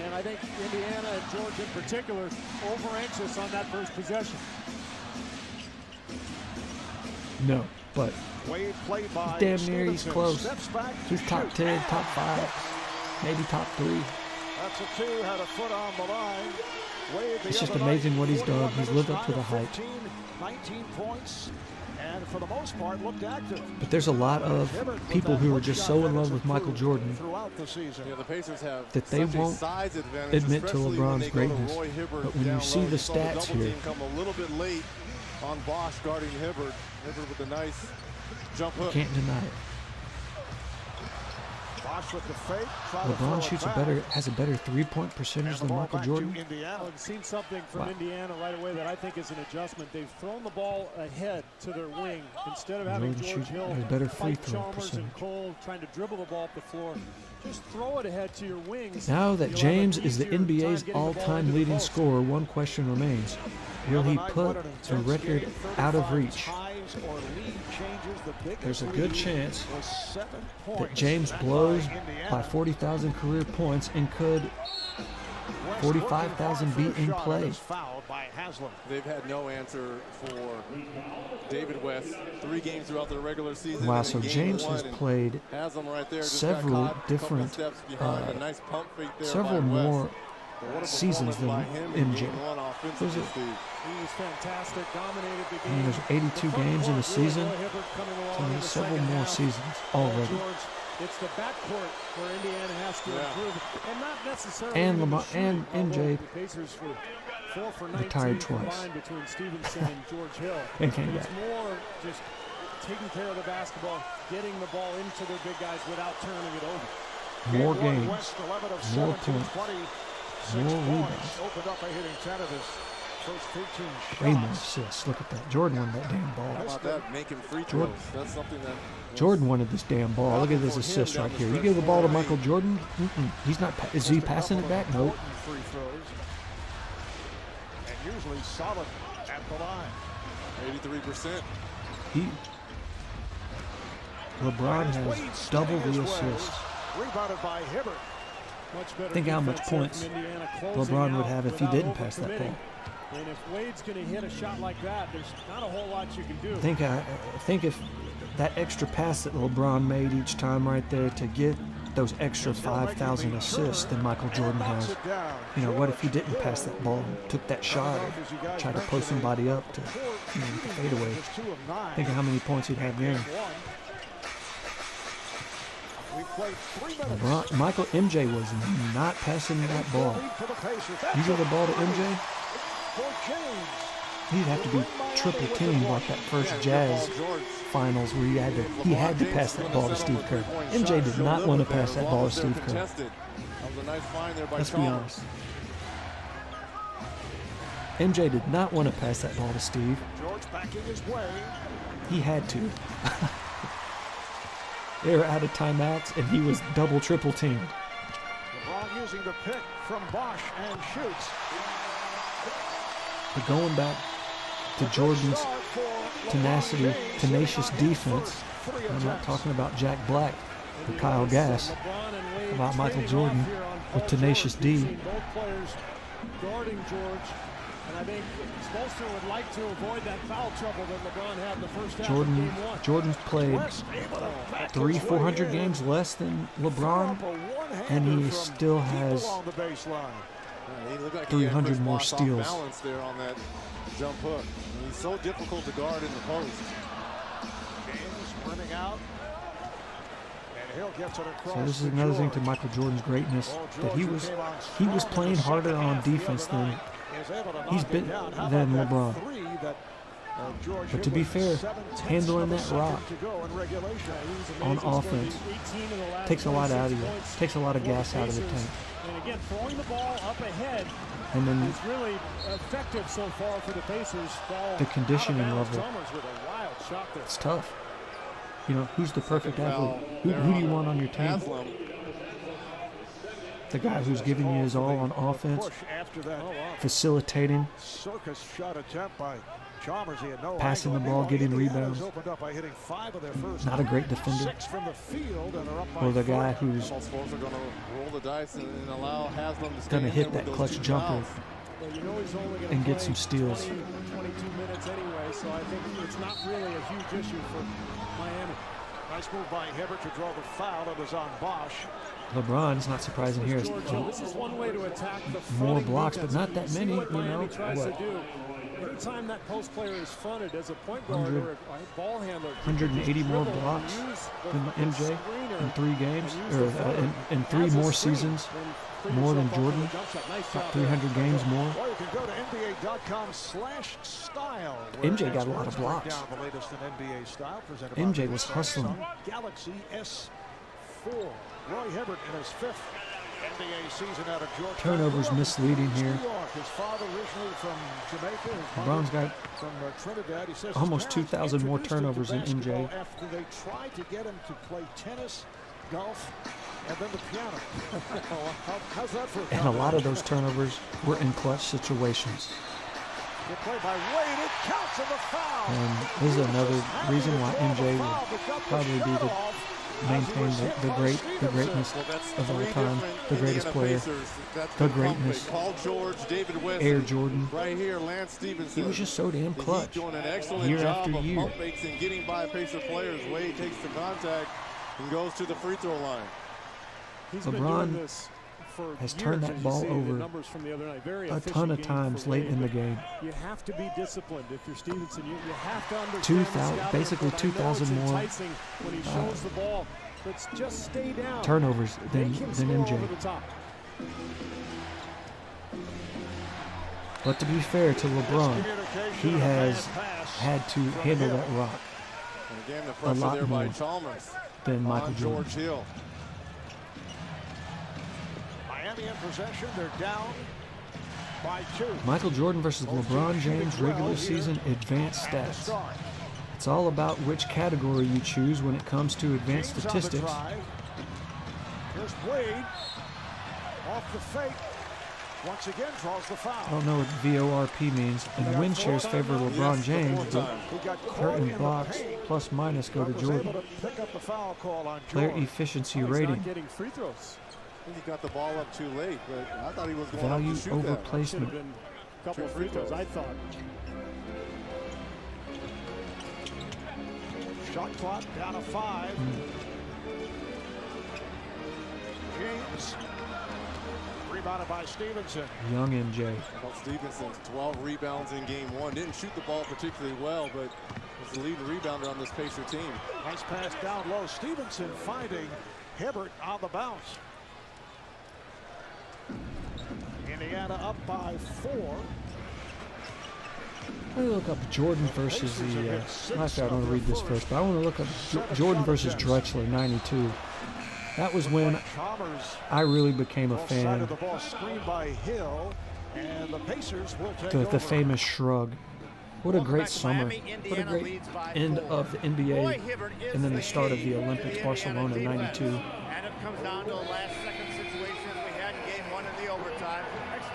and I think Indiana and George in particular over anxious on that first possession. No, but damn near he's close. He's top 10, top 5, maybe top 3. That's a 2, had a foot on the line. It's just amazing what he's done. He's lived up to the hype. 19 points. And for the most part, looked active. But there's a lot of people who are just so in love with Michael Jordan that they won't admit to LeBron's greatness. But when you see the stats here, come a little bit late on Bosch guarding Hibbert. Hibbert with a nice jump hook. Can't deny it. LeBron has a better 3-point percentage than Michael Jordan. I've seen something from Indiana right away that I think is an adjustment. They've thrown the ball ahead to their wing instead of having George Hill has better free fight throw Chalmers percentage. and Cole trying to dribble the ball up the floor. Just throw it ahead to your wings. Now that James is the NBA's all-time leading scorer, one question remains. Will he put the record out of reach? There's a good chance that James blows by 40,000 career points and could 45,000 be in play. They've had no answer for David West. 3 games throughout the regular season. Wow, so James has played several different, several more seasons than MJ. He was fantastic, dominated the game. There's 82 games in a season, so there's several more seasons already. It's the backcourt where Indiana has to improve, and not necessarily. And MJ the Pacers were 4 for 19 retired twice. between Stevenson and George Hill. And came It's back. more just taking care of the basketball, getting the ball into their big guys without turning it over. More games, more points, more rebounds. Opened up by hitting 10 of his Way more assists. Look at that. Jordan won that damn ball. How about that? Making free throws. That's something that Jordan wanted this damn ball. Look at this assist right here. You give the ball to Michael Jordan? He's not. Is he passing it back? No. Free throws. And usually solid at the line. 83%. LeBron has double the assists. Rebounded by Hibbert. Think how much points LeBron would have if he didn't pass that ball. And if Wade's going to hit a shot like that, there's not a whole lot you can do. Think if that extra pass that LeBron made each time right there to get those extra 5,000 assists that Michael Jordan has. You know, what if he didn't pass that ball and took that shot or tried to post somebody up to, you know, the fadeaway? Think of how many points he'd have then. MJ was not passing that ball. You give the ball to MJ, he'd have to be triple teamed like that first Jazz finals where he had to pass that ball to Steve Kerr. MJ did not want to pass that ball to Steve Kerr. Let's be honest. MJ did not want to pass that ball to Steve. He had to. They were out of timeouts, and he was double, triple teamed. LeBron using the pick from Bosch and shoots. But going back to Jordan's tenacious defense, I'm not talking about Jack Black or Kyle Gass, about Michael Jordan with tenacious D. Both players guarding George, and I think Spoelstra would like to avoid that foul trouble that LeBron had in the first half of game one. Jordan's played 400 games less than LeBron, and he still has 300 more steals. Balance there on that jump hook. He's so difficult to guard in the post. James running out. And Hill gets it across. So this is another thing to Michael Jordan's greatness, that he was playing harder on defense than LeBron. But to be fair, handling that rock on offense takes a lot out of you. Takes a lot of gas out of the tank. And again, throwing the ball up ahead And then is really effective so far for the Pacers. the conditioning level, it's tough. You know, who's the perfect athlete? Who do you want on your team? The guy who's giving you his all on offense, facilitating, passing the ball, getting rebounds, not a great defender, or the guy who's going to hit that clutch jumper and get some steals. 22 minutes anyway, so I think it's not really a huge issue for Miami. Nice move by Hibbert to draw the foul. It was on Bosch. LeBron, it's not surprising here. This is one way to attack the More blocks, but not that many. You know, what? Anytime that post player is fronted as a point guard or a ball handler, 180 more blocks than MJ in 3 games, or in 3 more seasons, more than Jordan. About 300 games more. Or you can go to NBA.com/style. MJ got a lot of blocks. Down the latest in NBA style, presented MJ by was hustling. Galaxy S4. Roy Hibbert in his 5th NBA season out of Georgia. Turnovers misleading here. New York. His father originally from Jamaica. LeBron's got from Trinidad. He says almost 2,000 more turnovers than MJ. After they tried to get him to play tennis, golf, and then the piano. How's that for And a lot of those turnovers were in clutch situations. Good play by Wade. It counts in the foul. And this is another reason why MJ will probably be maintain the greatness of all time, the greatest player, the greatness. Paul George, David West, Air Jordan. right here, Lance Stevenson. He was just so damn clutch. He's doing an excellent year job after of year. pump fakes and getting by Pacer players. Wade takes the contact and goes to the free throw line. LeBron has turned that ball over a ton of times late in the game. You have to be disciplined if you're Stevenson. You have to understand basically 2,000 more when he shows the ball. Let's just stay down. Turnovers than MJ. But to be fair to LeBron, he has had to handle that rock And again, the a pressure lot there more by Chalmers than Michael on Jordan. George Hill. Miami in possession. They're down by 2. Michael Jordan versus LeBron James regular season advanced stats. It's all about which category you choose when it comes to advanced statistics. Here's Wade off the fake. Once again draws the foul. I don't know what VORP means, and win shares favor LeBron James, but hurt and blocks plus minus go to Jordan. Player efficiency rating. Getting free throws. He got the ball up too late, but I thought he was going Value to shoot over that. placement. A couple of free throws, I thought. Shot clock down to 5. James. Rebounded by Stevenson. Young MJ. Well, Stevenson, 12 rebounds in game 1. Didn't shoot the ball particularly well, but was the leading rebounder on this Pacer team. Nice pass down low. Stevenson finding Hibbert on the bounce. Indiana up by 4. I want to look up Jordan versus the. Actually, I want to read this first, but I want to look up Jordan versus Drexler, 92. That was when I really became a fan. The ball screened by Hill, and the Pacers will take The famous shrug. What a great summer. What a great end of the NBA, and then the start of the Olympics, Barcelona, 92. And it comes down to a last-second situation as we had in game 1 in the overtime.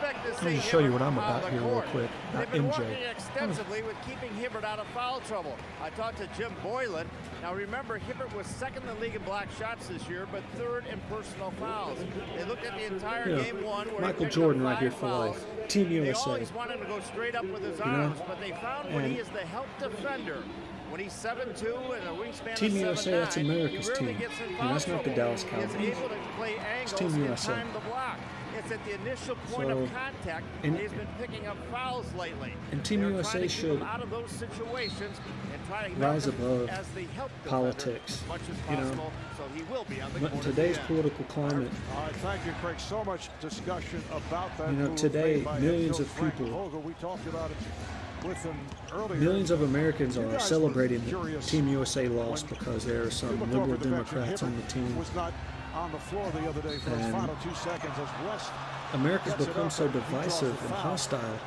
Let me just show you what I'm about here real quick. They've been working MJ. extensively with keeping Hibbert out of foul trouble. I talked to Jim Boylan. Now remember, Hibbert was second in the league in block shots this year, but third in personal fouls. They looked at the entire game 1 where Michael Jordan right here for fouls. life. Team They USA. always want him to go straight up with his arms, but they found when he is the help defender, when he's 7'2" and a wingspan Team of 7'9", USA, that's America's he rarely team. gets in You know, foul that's not the trouble. Dallas He Cowboys. is able to play It's angles Team and USA. time the block. It's at the initial point So, of contact, and he's been picking up fouls lately. And Team They're USA trying to keep should him out of those situations and try to rise make him above as the help defender politics. as much as You know, possible, so he will be on the But in court today's again. political climate, All right, thank you, Craig. So much discussion about that. You know, move today, made by millions head of coach Frank people- Vogel. We talked about it with him earlier. millions of Americans You are guys celebrating were that curious Team USA lost because there are You some looked liberal over the bench, and Democrats on the Hibbert team. was not on the floor the other day for his And final 2 seconds as West America's gets it become up so and he draws divisive the and foul. hostile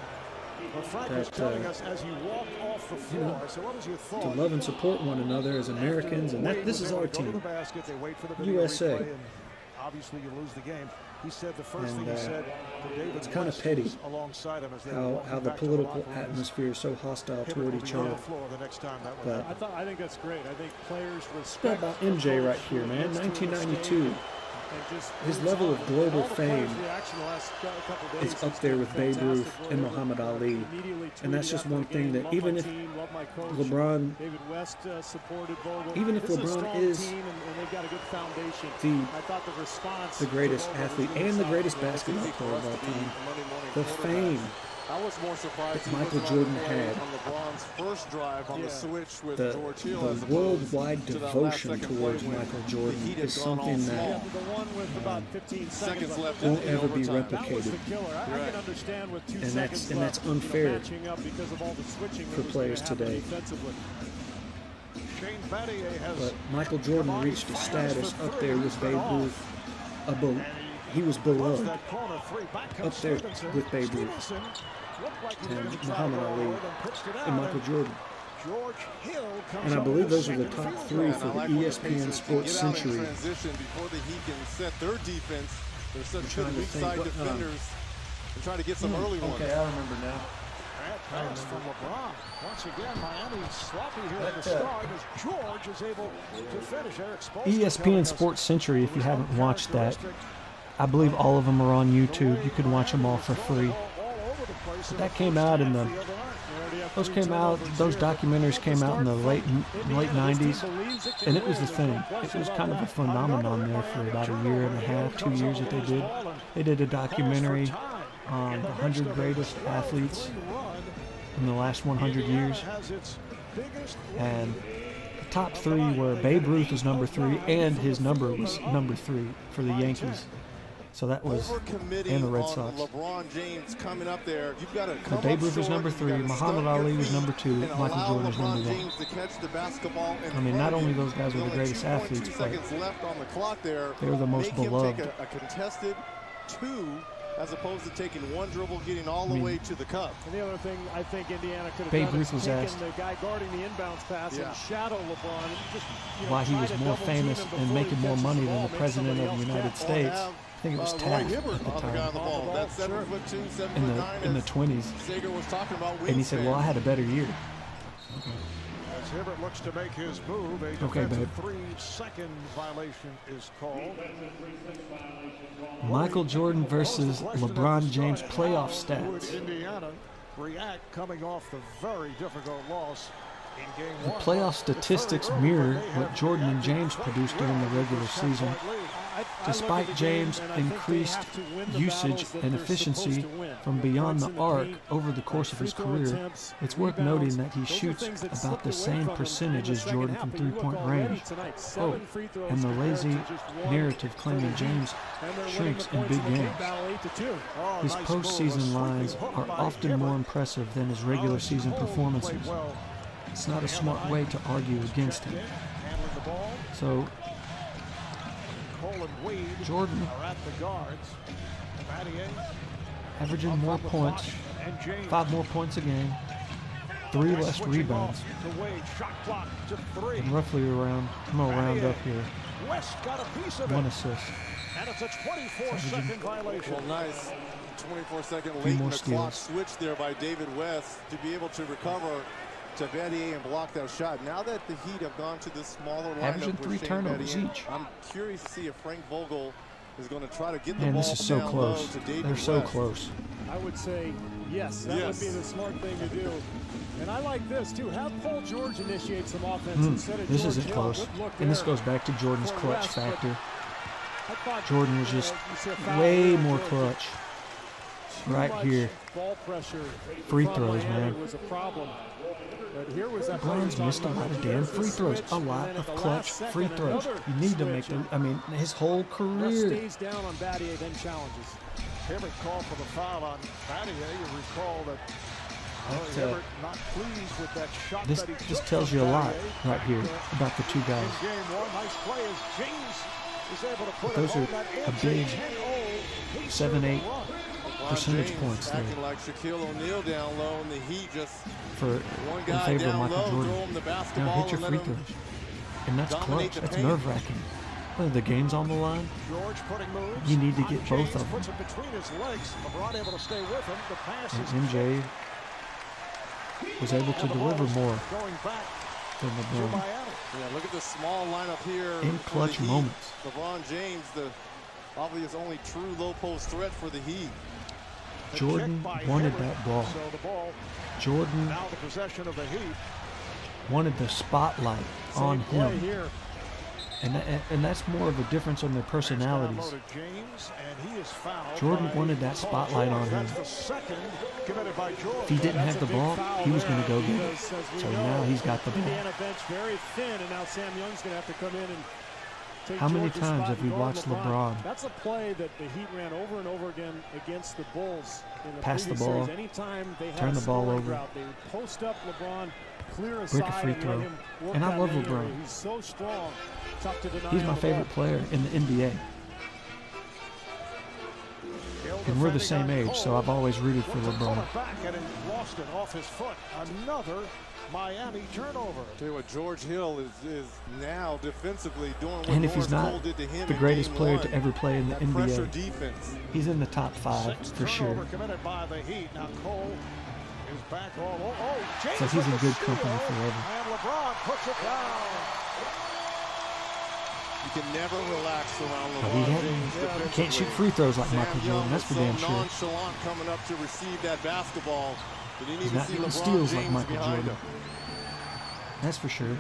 But Frank was that, telling us as he walked off the floor, know, so what was your thought? to love and support one another as Americans, and Wade this was is able our to go to team. the basket, they wait for the video USA. replay, and obviously you lose the game. He said the first And, thing he said to David it's kind of West petty alongside him as they were how walking the back to political locker room is atmosphere is so hostile Hibbert toward will each be on other. the floor the next time that But- was I think that's great. I think players What respect about the MJ coach right who here, man? admits to a 1992. mistake and just His moves level on. of global All the players' fame reaction the last couple days is has up there been with Babe fantastic. Ruth We're and able to Muhammad Ali. immediately And that's tweet just after one the thing game, that love even my if team, love my coach. LeBron, David West supported Vogel. even if This is a LeBron strong is team and they've got a good foundation. the I thought the response the greatest to Vogel was athlete really and the solid. greatest Yeah, basketball Easy for player us of all to be time, Monday morning the quarterbacks. fame I was more surprised that he Michael wasn't on Jordan the play had, on LeBron's first drive on the switch with the George Hill, as the opposed worldwide to that devotion last second towards play when Michael the Jordan Heat had is gone all something small. that The one with about 15 seconds left won't in ever be overtime. That was the replicated. killer. I Right. can understand with 2 And that's- seconds and that's left, unfair matching up because of all the switching for that was players gonna happen today. defensively. Shane Battier has But Michael Jordan reached a status up there with Babe Ruth. He was beloved that corner three. Back up comes there Stevenson. with Babe Ruth Stevenson looked like he was and gonna try Muhammad to go Ali forward and pitched it out, and Michael Jordan. George Hill comes And I up believe with those a are the second top field 3 goal. for I the like when ESPN Pacers Sports get out in Century. transition before the Heat can set their defense. They're such trying good to weak think side what- defenders. They're trying to get some early ones. Okay, I remember now. Bad pass from LeBron. Once again, Miami sloppy here at the That, start as George is able to finish. Eric Spoelstra telling ESPN us Sports Century, if it you was haven't watched that, uncharacteristic. I believe all of them are on YouTube. You can watch them all for free. All over the place in That the came first out in half the the other night. those documentaries came out in the late 90s, and it was the thing. It was kind of a phenomenon there for about a year and a half, 2 years that they did. They did a documentary on the 100 greatest athletes in the last 100 years, and the top 3 were Babe Ruth was number 3, and his number was number 3 for the Yankees. So that was, and the Red Sox. LeBron James coming up there. You've got to So come Babe up Ruth was short, number you've 3, got to Muhammad stomp your Ali was feet number 2, and Michael allow Jordan was LeBron number 1. James to catch the basketball in I mean, front not of only you. those guys were the Only greatest 2.2 athletes, but seconds left on the clock there. they were the most Make him beloved. take a contested 2 as opposed to taking one dribble, getting all the way to the cup. And the other thing I think Indiana could have Babe done Ruth was is taken asked the guy guarding the inbounds pass and shadow LeBron. And just, why he was more famous and making more money than the president of the United States. I think it was Taft at the time. That's 7'2", 7'9", in the 20s. Sager was talking about And he said, well, I had a better year. As Hibbert looks to make his move, a defensive 3-second violation is called. Michael Jordan versus LeBron James playoff stats. Would Indiana react coming off the very difficult loss in game The one? playoff statistics mirror what Jordan and James produced during the regular season. Despite James' increased usage and efficiency from beyond the arc over the course of his career, it's worth noting that he shoots about the same percentage as Jordan from three-point range. Oh, and the lazy narrative claiming James shrinks in big games. His postseason lines are often more impressive than his regular season performances. It's not a smart way to argue against him. So, Jordan averaging more points, 5 more points a game, 3 less rebounds, and roughly around, I'm going to round up here, 1 assist. And it's a 24-second violation. Well, nice 24-second late in the clock switch there by David West to be able to recover to Battier and block that shot. Now that the Heat have gone to this smaller lineup averaging 3 turnovers Battier, each. I'm curious to see if Frank Vogel is going to try to get the Man, ball this is so down close. low to David They're so West. close. I would say yes, that would be the smart thing to do. And I like this too. Have Paul George initiate some offense instead of This George isn't Hill. close. Good look And this there goes back to Jordan's for clutch West, but factor. I thought, Jordan was just you see a foul way there, more George. clutch. Too Right much here. Ball pressure Free from throws, Miami man. was a problem. But here was that Brown's missed a lot of damn free throws. A lot of clutch free throws. You need to make them. I mean, his whole career. Stays down on Battier, then challenges. Hibbert called for the foul on Battier. You recall that Hibbert not pleased with that shot This that he just took tells from you a lot Battier. right here about the two In guys. game one, nice play as James is able to put Those it are home. That a ends big 10-0 7-8 percentage James points there acting like Shaquille O'Neal down low, and the Heat just for one in guy favor of down Michael low, Jordan. throw him the Now basketball hit your and free let him throws, and that's dominate clutch. the That's paint. nerve-wracking. Whether the game's on the line, George putting moves. you need to on get James, both of them. puts it between his legs. LeBron able to stay with him. The pass is And MJ was able to deliver more going back than to LeBron. Miami. Yeah, look at the small lineup here. In for clutch the Heat. moments. LeBron James, the obvious only true low post threat for the Heat. The Jordan kick by wanted Hibbert. that ball. So the ball Jordan now the possession of the Heat. wanted the spotlight on Same play him. here. And that's more of a difference on their personalities. Downloaded James, and he is fouled Jordan by wanted that Paul spotlight George. on him. That's the second committed by George. If he didn't have the ball, he was going to go get it. Because, as we So know, now he's got the ball. Indiana bench very thin, and now Sam Young's going to have to come in and take How many George's times spot have we and guard watched LeBron That's a play that the Heat ran over and over again against the Bulls in the pass the previous ball, series. Anytime they had turn a the ball scoring over, drought, they would post up LeBron, clear break aside, a free and throw? let him work And I that love lane area. LeBron. He's so strong, tough to deny. He's on my the favorite ball. player in the NBA. And we're the same age, so I've always rooted for LeBron. Back and lost it off his foot. Another Miami turnover. Tell you what, George Hill is now defensively doing what And if he's Norris not Cole did to him the in greatest game player one. to ever play in the That pressure NBA, defense. he's in the top 5 Sixth for sure. turnover committed by the Heat. Now Cole is back all over. Oh, James So he's in with the good steal, company forever. And LeBron puts it down. You can never relax around But he LeBron James can't defensively. shoot free throws like Sam Michael Young Jordan. That's was for damn so sure. nonchalant coming up to receive that basketball. But you need He's to not see getting LeBron steals like James Michael behind Jordan. him. That's for sure.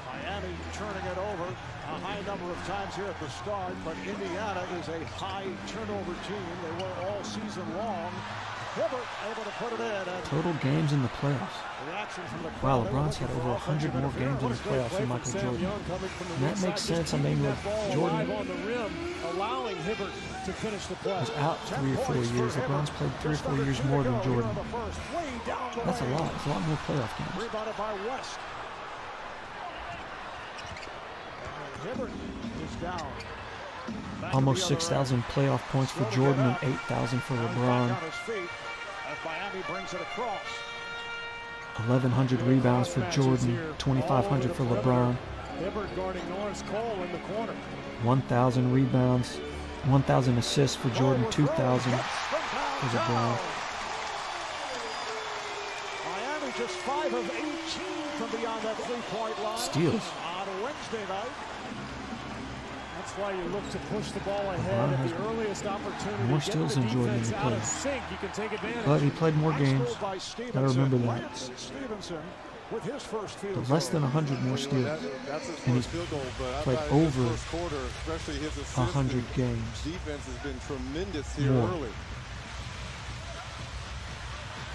Miami turning it over a high number of times here at the start, but Indiana is a high turnover team. They were all season long. Hibbert able to put it in. And Total games in the playoffs. reaction from the Wow, crowd. They were LeBron's had looking over for 100 more offensive games in the interference. playoffs than Michael Jordan. And that makes sense. I mean, with Jordan on the rim, allowing Hibbert to finish the play. was out 3 or 4 years. LeBron's played 3 or 4 years more than Jordan. That's a lot. It's a lot more playoff games. Rebounded by West. And Hibbert is down. Almost 6,000 playoff points for Jordan and 8,000 for LeBron. 1,100 rebounds for Jordan, 2,500 for LeBron. 1,000 rebounds, 1,000 assists for Jordan, 2,000 for LeBron. Miami just 5 of 18 from beyond that three-point line. Steals. On a Wednesday night. That's why you look to push the ball ahead at the earliest opportunity. More steals than Jordan than he played. But he played more games. Gotta remember that. With his first field But less than 100 more steals. And he's played over 100 games. Defense has been tremendous here early.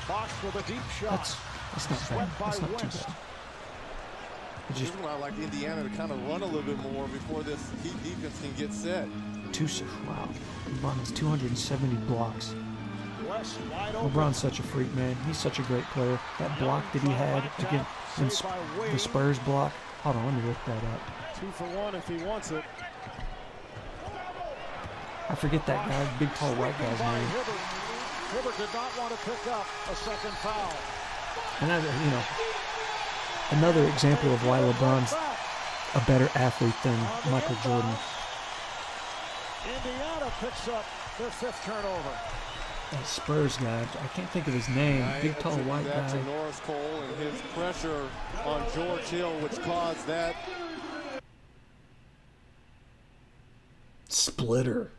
Box with a deep shot. That's not bad. That's not too bad. It's just I like Indiana to kind of run a little bit more before this Heat defense can get set. Wow. LeBron has 270 blocks. LeBron's such a freak, man. He's such a great player. That block that he had against the Spurs block. Hold on, let me look that up. 2 for 1 if he wants it. I forget that guy, big tall white guy's name. Hibbert did not want to pick up a second foul. And another example of why LeBron's a better athlete than Michael Jordan. Indiana picks up their 5th turnover. That Spurs guy, I can't think of his name. Big tall white guy. Norris Cole and his pressure on George Hill, which caused that splitter.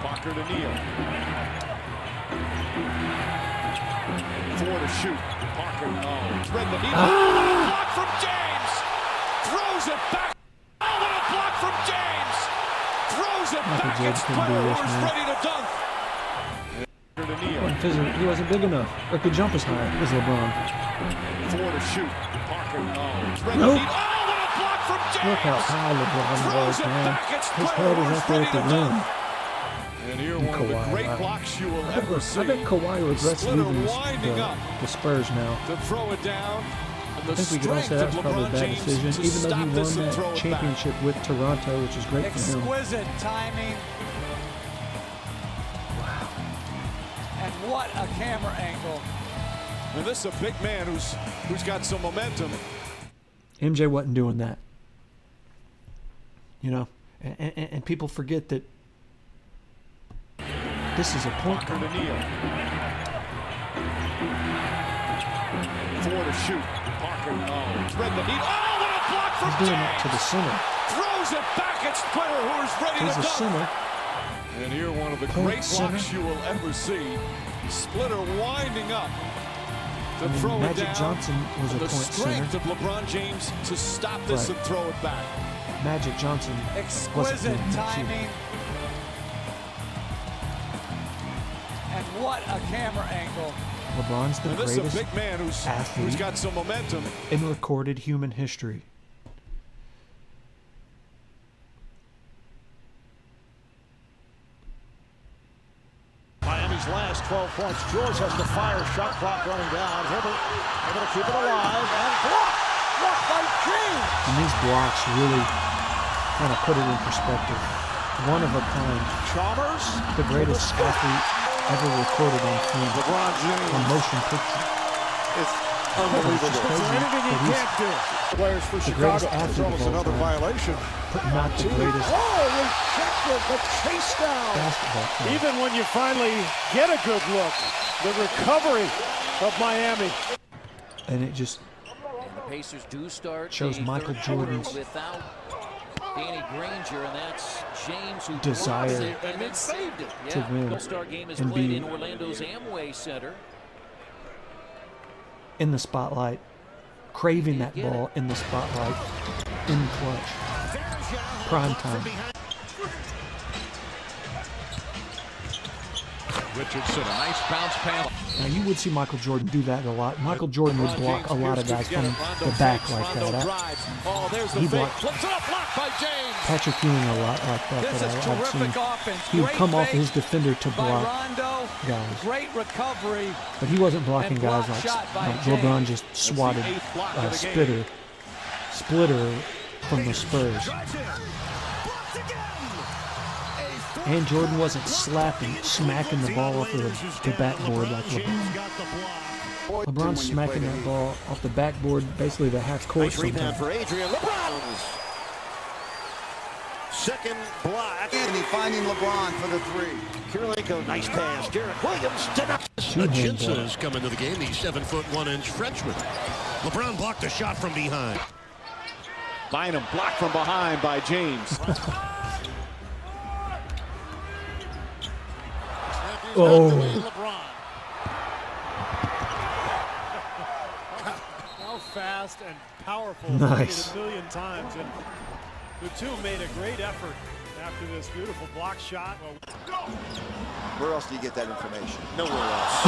Parker to Neal. 4 to shoot. Parker, thread the needle. Block from James. Throws it back. Oh, what a block from James. Throws it back. It's Splitter who's ready to dunk. To Neal. He wasn't big enough, or could jump as high as LeBron. 4 to shoot. Parker, thread the Nope. needle. Oh, what a block from James. Look how high LeBron was, man. His head is up there at the rim. And here, one of the great blocks you will ever see. I bet Kawhi regrets leaving the Spurs now. To throw it down. I think we could all say that was probably a bad decision, even though he won that championship with Toronto, which is great for him. Exquisite timing. Wow. And what a camera angle. And this is a big man who's got some momentum. MJ wasn't doing that. You know, and people forget that this is a point guard. 4 to shoot. Parker, thread the needle. Oh, what a block from He's doing James. that to the center. Throws it back at Splitter, who is ready He's to a dunk. center. And here, one of the great blocks you will ever see. Splitter winding up to throw it Magic down. Johnson was a The point strength center. of LeBron James to stop this and throw it back. Magic Johnson Exquisite wasn't timing. And what a camera angle. LeBron's the And this is greatest a big man who's athlete got some momentum in recorded human history. Miami's last 12 points. George has to fire. Shot clock running down. Hibbert able to keep it alive. And blocked by James. And these blocks really kind of put it in perspective. One of a kind. Chalmers. The greatest athlete ever recorded on film. LeBron James. On motion picture. It's unbelievable. Is there anything he can't do? Players for Chicago. It's almost another violation. But not the greatest rejected, but chase down. basketball player. Even when you finally get a good look, the recovery of Miami. And it just The Pacers do start shows Michael Jordan's without Danny Granger, and that's James who desire it and then saved it. to win All-Star game is and played be in Orlando's Amway Center. in the spotlight, craving that ball in the spotlight, in clutch, prime time. Richardson, a nice bounce pass. Now, you would see Michael Jordan do that a lot. Michael Jordan would block a lot of guys from the back like that. He blocked Patrick Ewing a lot like that. This is terrific offense. He would come off his defender to block guys. Great recovery. But he wasn't blocking guys like LeBron just swatted splitter from the Spurs. And Jordan wasn't smacking the ball off of the backboard like LeBron. LeBron's smacking that ball off the backboard, basically the half court. Nice rebound for Adrian. LeBron. Second block. Anthony finding LeBron for the three. Kirilenko, nice pass. Derek Williams. Hutchinson has come into the game, the 7'1" freshman. LeBron blocked a shot from behind. Bynum blocked from behind by James. Oh. How fast and powerful. Nice. A million times. And the two made a great effort after this beautiful block shot. Where else do you get that information? Nowhere else.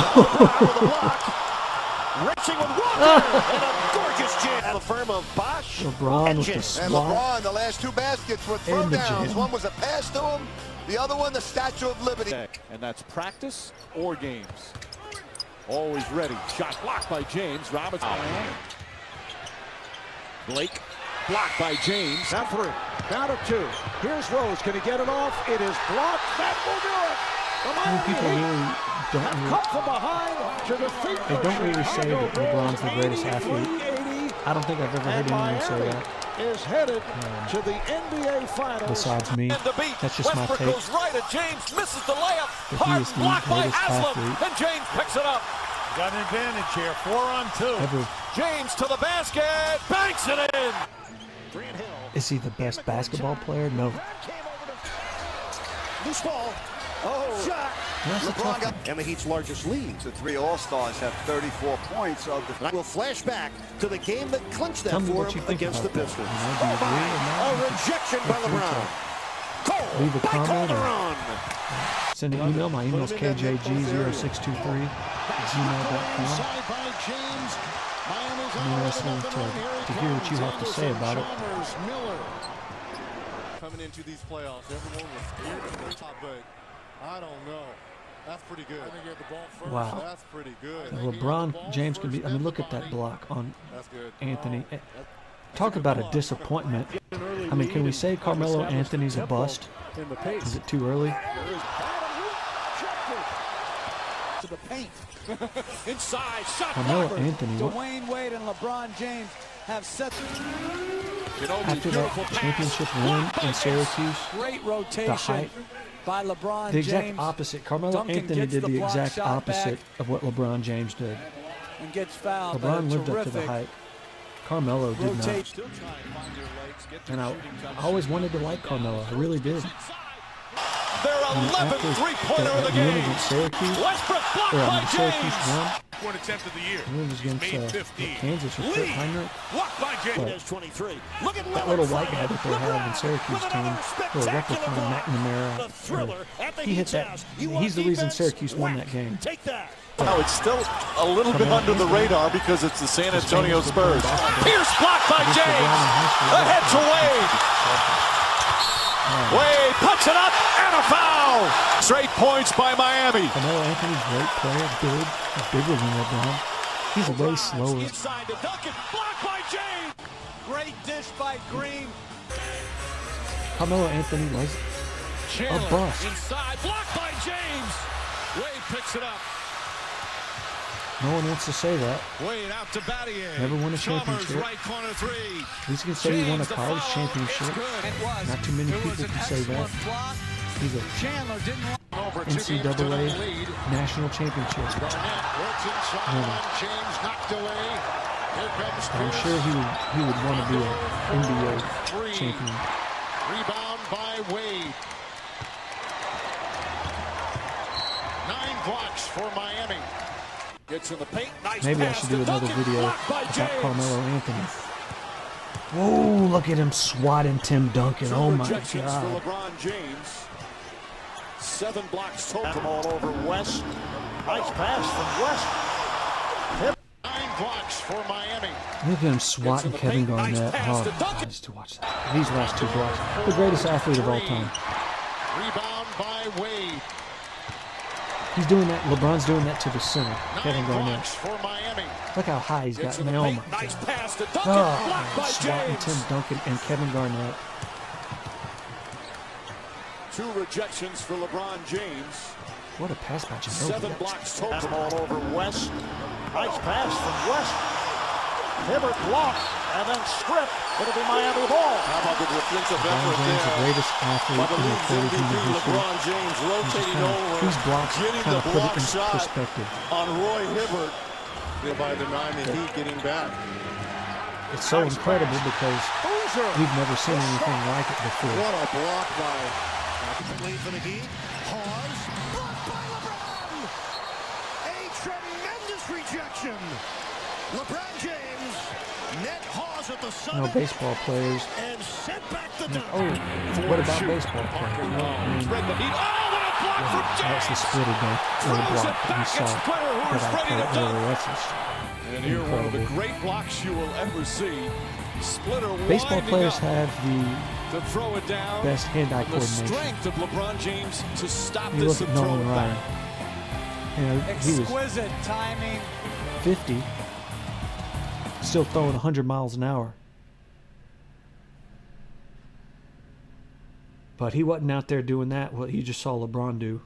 Racing with Walker and a gorgeous jam. The firm of Bosch. LeBron with the And swat. LeBron, the last two baskets were throwdowns. One was a pass to him. The other one, the Statue of Liberty. And that's practice or games. Always ready. Shot blocked by James. Robinson. Blake blocked by James. Down three. Down to two. Here's Rose. Can he get it off? It is blocked. That will do it. People really Come from behind to the feet. they don't really say that LeBron's the greatest athlete. I don't think I've ever heard anyone say that. Is headed to the NBA Finals. Besides me, that's just my take. Goes right at James, misses the layup. That he is the greatest athlete And James picks it up. Got an advantage here. 4-on-2. ever. James to the basket, banks it in. Is he the best basketball player? No. Loose ball. Oh, shot. LeBron got And the Heat's largest lead. the three All-Stars have 34 points of the. We'll flash back to the game that clinched that Tell me for what you him think against the about that. Pistons. You know, do you agree or not? A rejection by LeBron. Cole Leave a by comment or Calderon. send an email. My email is kjg0623@gmail.com. I'm interested to hear what you have to say about it. Coming into these playoffs, everyone was scared of the top, but I don't know. That's pretty good. Wow. That's pretty good. LeBron James can be. I mean, look at that block on That's good. Anthony. Talk about a disappointment. I mean, can we say Carmelo Anthony's a bust? Is it too early? To the paint. Inside. Shot. Carmelo Anthony. What? Dwayne Wade and LeBron James have set. After that championship win in Syracuse, Great the rotation height, by LeBron the exact James. opposite. Carmelo Duncan Anthony gets did the the block exact shot opposite back of what LeBron James did. And gets fouled. LeBron lived up to the hype. Carmelo did not. Rotation. And I always wanted to like Carmelo. I really did. Their 11th three-pointer of the win game. against Syracuse, Westbrook blocked or by Syracuse James. won. Point attempt of the year. The win was against Kansas with Kurt Heinrich. Blocked by James. But 23. Look at that little white guy that they have in Syracuse team, little replica McNamara, he hit that. He's the reason Syracuse won that game. Take that. Now it's still a little bit under the radar because it's the San Antonio Spurs. Pierce blocked by James. Ahead to Wade. Wade puts it up and a foul. Straight points by Miami. Carmelo Anthony's great player, big, bigger than LeBron. He's way slower. Inside to Duncan, blocked by James. Great dish by Green. Carmelo Anthony was a bust. Inside, blocked by James. Wade picks it up. No one wants to say that. Wade out to Battier. Never won a Chalmers, championship. right corner three. At least you can say he won a college championship. Not too many people can say that. He's a NCAA national championship. Never. I'm sure he would want to be an NBA champion. Rebound by Wade. 9 blocks for Miami. Gets in the paint. Nice Maybe I pass should to do another Duncan, video blocked by about James. Carmelo Anthony. Whoa, look at him swatting Tim Duncan. Oh my Rejections for God. LeBron James. 7 blocks total. From all over West. Nice pass from West. 9 blocks for Miami. Look at him swatting Kevin Garnett. Oh, I used to watch that. These last 2 blocks. The greatest athlete of all time. Rebound by Wade. He's doing that. LeBron's doing that to the center. Kevin Garnett. For Miami. Look how high he's got. Man, oh my nice God. pass to Duncan. Oh, Blocked by swatting James. Tim Duncan and Kevin Garnett. 2 rejections for LeBron James. What a pass by Ginobili. 7 blocks total. From all over West. Nice pass from West. Hibbert blocks and then stripped. It'll be Miami ball. How about the defensive LeBron effort James, the there? greatest athlete By the in league's recorded MVP, human history. LeBron James rotating over, These blocks getting kind the of put block it in shot perspective. on Roy Hibbert. By the Miami Heat getting back. It's so incredible because we've never seen anything like it before. What a block by Lead for the Heat. Hawes. Blocked by LeBron. A tremendous rejection. LeBron James. Net Hawes at the You summit. know, baseball players. And sent back the dunk. Oh, what about baseball players? You know, I mean, Thread the heat. Oh, what a block from that's the James. splitter dunk or the block that we saw Splitter, who is that I ready to played dunk. earlier. That's just And here, one of the incredible. great blocks you will ever see. Splitter Baseball winding players up have the to throw it down. best hand-eye The coordination. strength of LeBron James to stop You this look at and throw Nolan it Ryan. back. You know, he was Exquisite timing. 50, still throwing 100 miles an hour. But he wasn't out there doing that, what you just saw LeBron do.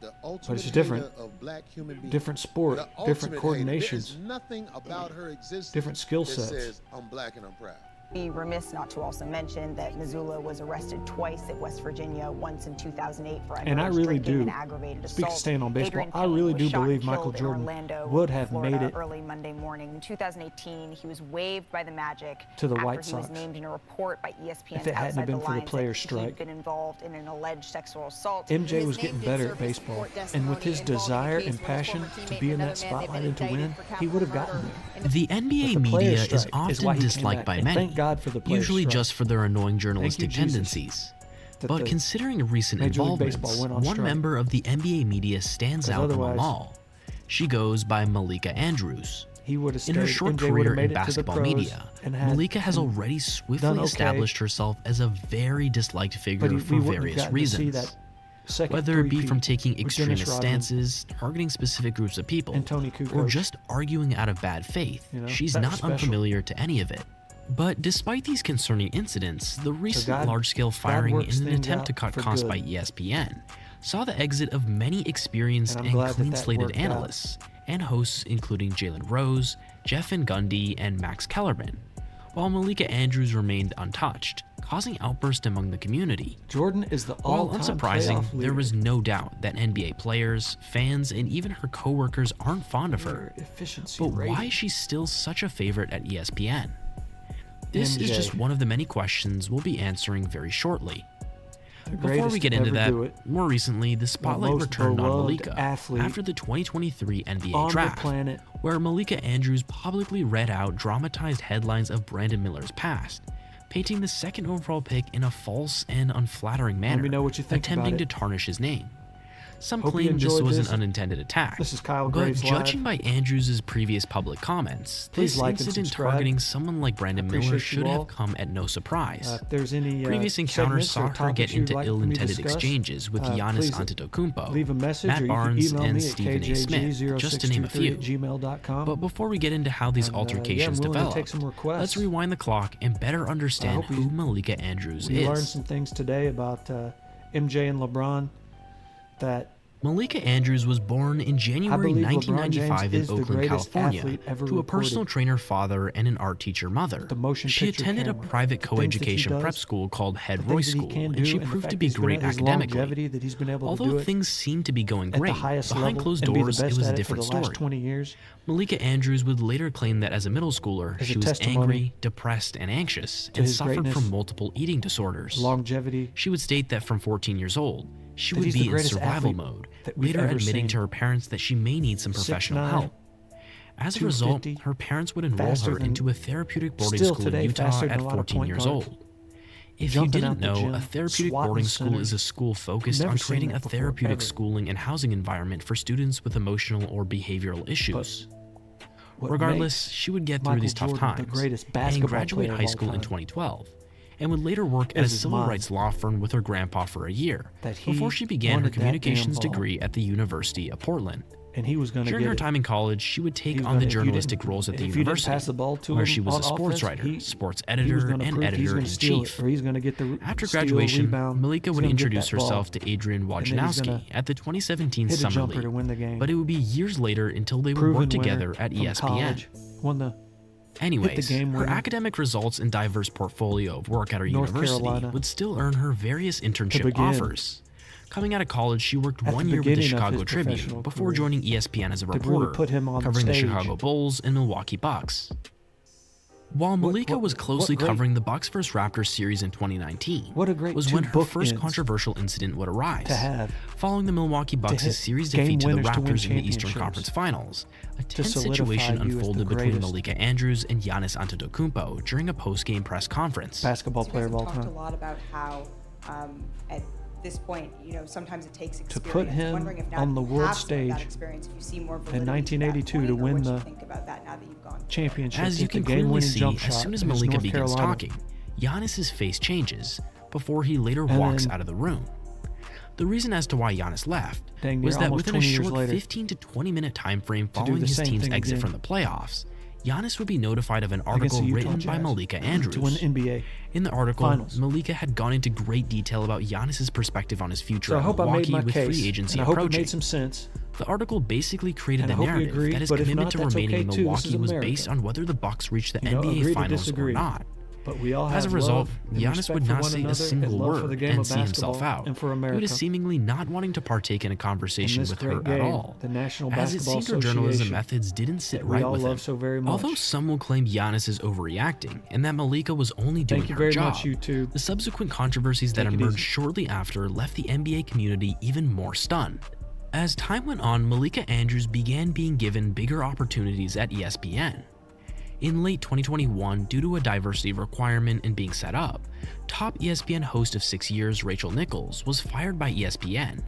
The But it's different. of black human beings. Different sport, The different ultimate hater. coordinations, There is nothing about her existence different skill that sets. says I'm black and I'm proud. Be remiss not to also mention that Missoula was arrested twice at West Virginia, once in 2008 for And I underage really drinking do, and aggravated speak of assault. staying on baseball, Adrian I Payne really was do shot and believe Michael killed in Jordan Orlando, would have Florida, made it early Monday morning. In 2018, he was waived by the Magic to the after White he was Sox. named in a report by ESPN If it hadn't Outside been the for the Lines players' that strike. he'd been involved in an alleged sexual assault. MJ was getting better at baseball, and with his desire and passion to be in that spotlight and to win, he would have gotten there. The NBA media is often disliked by many, Thank God for the players' usually strike. just for their annoying journalistic Jesus tendencies. that But the considering recent Major League involvements, Baseball went on one strike. member of the NBA media stands 'Cause out among otherwise, all. She goes by Malika Andrews. He would have In her stayed. short MJ would career have made in it to the basketball pros media, and had Malika has already swiftly done okay. established herself as a very disliked figure But for we wouldn't have various gotten to see reasons. that second Whether it be three-peat from taking with extremist Dennis Rodman stances, targeting specific groups of people, and Tony or Kukoc. just arguing out of bad faith, You know, she's that was not special. unfamiliar to any of it. But despite these concerning incidents, the recent God- large-scale God firing works in an things attempt out to cut for costs good. by ESPN saw the exit of many experienced And I'm and glad that that clean-slated worked out. analysts and hosts including Jalen Rose, Jeff Van Gundy, and Max Kellerman, while Malika Andrews remained untouched, causing outbursts among the community. Jordan is the While all-time unsurprising, playoff there leader. was no doubt that NBA players, fans, and even her co-workers aren't fond of her. Efficiency But rating. why is she still such a favorite at ESPN? This is MJ. just one of the many questions we'll be answering very shortly. The Before we greatest get to into ever that, do it. more recently, the spotlight most returned on beloved Malika athlete after the 2023 NBA on the draft, planet. where Malika Andrews publicly read out dramatized headlines of Brandon Miller's past, painting the second overall pick in a false and unflattering manner, me know what you think attempting about to it. tarnish his name. Some Hope you claim this enjoyed was this. an unintended attack. This is Kyle but Graves judging Live. by Andrews' previous public comments, Please this like and incident subscribe. targeting someone like Brandon Appreciate Miller you should all. have come at no surprise. If there's any Previous encounters segments or saw her topics get you'd into like for me to ill-intended discuss, exchanges with Giannis please Antetokounmpo, leave a message, or Matt you can Barnes, email and me at Stephen A. Smith, just to name a few. kjg00623@gmail.com. But before we get into how these And, altercations I'm willing to developed, take some requests. let's rewind the clock and better understand hope who Malika Andrews We learned is. some things today about MJ and LeBron that Malika Andrews was born in January believe LeBron 1995 James is in the Oakland, greatest California, athlete ever to a personal recorded. trainer father and an art teacher mother. The motion She picture attended camera, a private the things that he co-education prep does, school called the Head things Royce that he School, can and do, she and the proved fact to be he's been great at his academically. longevity that he's been able to do Although it things seemed to be going at great, the highest behind level closed and be the doors, best it was at a it for different the last story. 20 years. Malika Andrews would later claim that as a middle schooler, As a she was testimony angry, depressed, and anxious, to and his suffered greatness, from multiple eating disorders. Longevity. She would state that from 14 years old, she That would he's the be in greatest survival athlete mode, that we've later ever admitting seen. to her parents that she may need some professional 6'9", help. As a result, 250, her parents would enroll faster her than- into a therapeutic boarding still school today, in Utah faster than at a lot of 14 point years guards. old. If you jumping didn't out the know, gym, a therapeutic swatting boarding school centers. is a school focused Never on seen creating that a before, therapeutic ever. schooling and housing environment for students with emotional or behavioral issues. What Regardless, makes she would get through Michael these tough Jordan times the greatest and basketball graduate player of high all school in time 2012, and would later work Is at a his civil mind. rights law firm with her grandpa for a year, That he before she began her wanted that damn communications ball. degree at the University of Portland. And he was going to During get her it. time in college, she would He take was on the gonna- if you journalistic didn't- roles at the if you didn't university, pass the ball to where him she was on a sports offense, writer, sports he was editor, gonna and prove he's editor gonna in steal it, chief. or he's going to get the After steal, graduation, rebound, Malika he's would gonna get introduce that ball. herself to Adrian And then he's Wojnarowski gonna at the 2017 hit a Summer jumper League, to win the game. but it would be years later until they would Proven work together winner at from ESPN. college, won the Anyways, game her winner. academic results and diverse portfolio of work at her North university Carolina. would still earn her various internship begin. offers. Coming out of college, she worked At 1 the year with the beginning of Chicago his Tribune professional before career. joining ESPN as a To really reporter, put him on the covering the stage. Chicago Bulls and Milwaukee Bucks. While Malika was closely great- covering the Bucks vs. Raptors series in 2019, What a great was two when her first bookends controversial incident would arise. to have. Following the Milwaukee Bucks' hit series game defeat to the winners to win Raptors in the Eastern championships. Conference Finals, a tense solidify situation you as the unfolded between greatest Malika Andrews and Giannis Antetokounmpo during a post-game press conference. Basketball You player guys of all have talked time. a lot about how at this point, sometimes it takes experience. To put him Wondering if now on that the you world have some of that stage experience, if you see more in validity to that 1982 to point, or win what you the think about that now that you've gone. championship. As you hit the can clearly game-winning see, jump as shot soon as against Malika North begins Carolina. talking, Giannis's face changes before he later And walks then- out of the room. The reason as to why Giannis left Dang was near that almost within a 20 years short later, 15 to 20 minute time frame do following the his same team's thing exit again. from the playoffs, Giannis would be notified of an Against article the Utah written by Jazz Malika Andrews. to win the NBA In the article, Finals. Malika had gone into great detail about Giannis's perspective on his future So I in hope I made Milwaukee my with case, free agency and I hope it approaching. made some sense. The article basically created And a I hope you narrative agree, that his but if commitment not, to that's remaining okay in too. This Milwaukee is was America. based on whether the Bucks reached the You know, NBA agree to Finals disagree. or not. But we all have As a result, love and Giannis respect would for not one say a another single and love word for the game and of see himself basketball out, and for due America. to seemingly not wanting to partake in a conversation this with her great at game, all. the National As it Basketball seemed her journalism Association methods didn't sit that we right all with love him. so very much. Although some will claim Giannis is overreacting and that Malika was only doing Thank you her very job, much, YouTube. the subsequent controversies that Take it emerged easy. shortly after left the NBA community even more stunned. As time went on, Malika Andrews began being given bigger opportunities at ESPN. In late 2021, due to a diversity requirement and being set up, top ESPN host of 6 years Rachel Nichols was fired by ESPN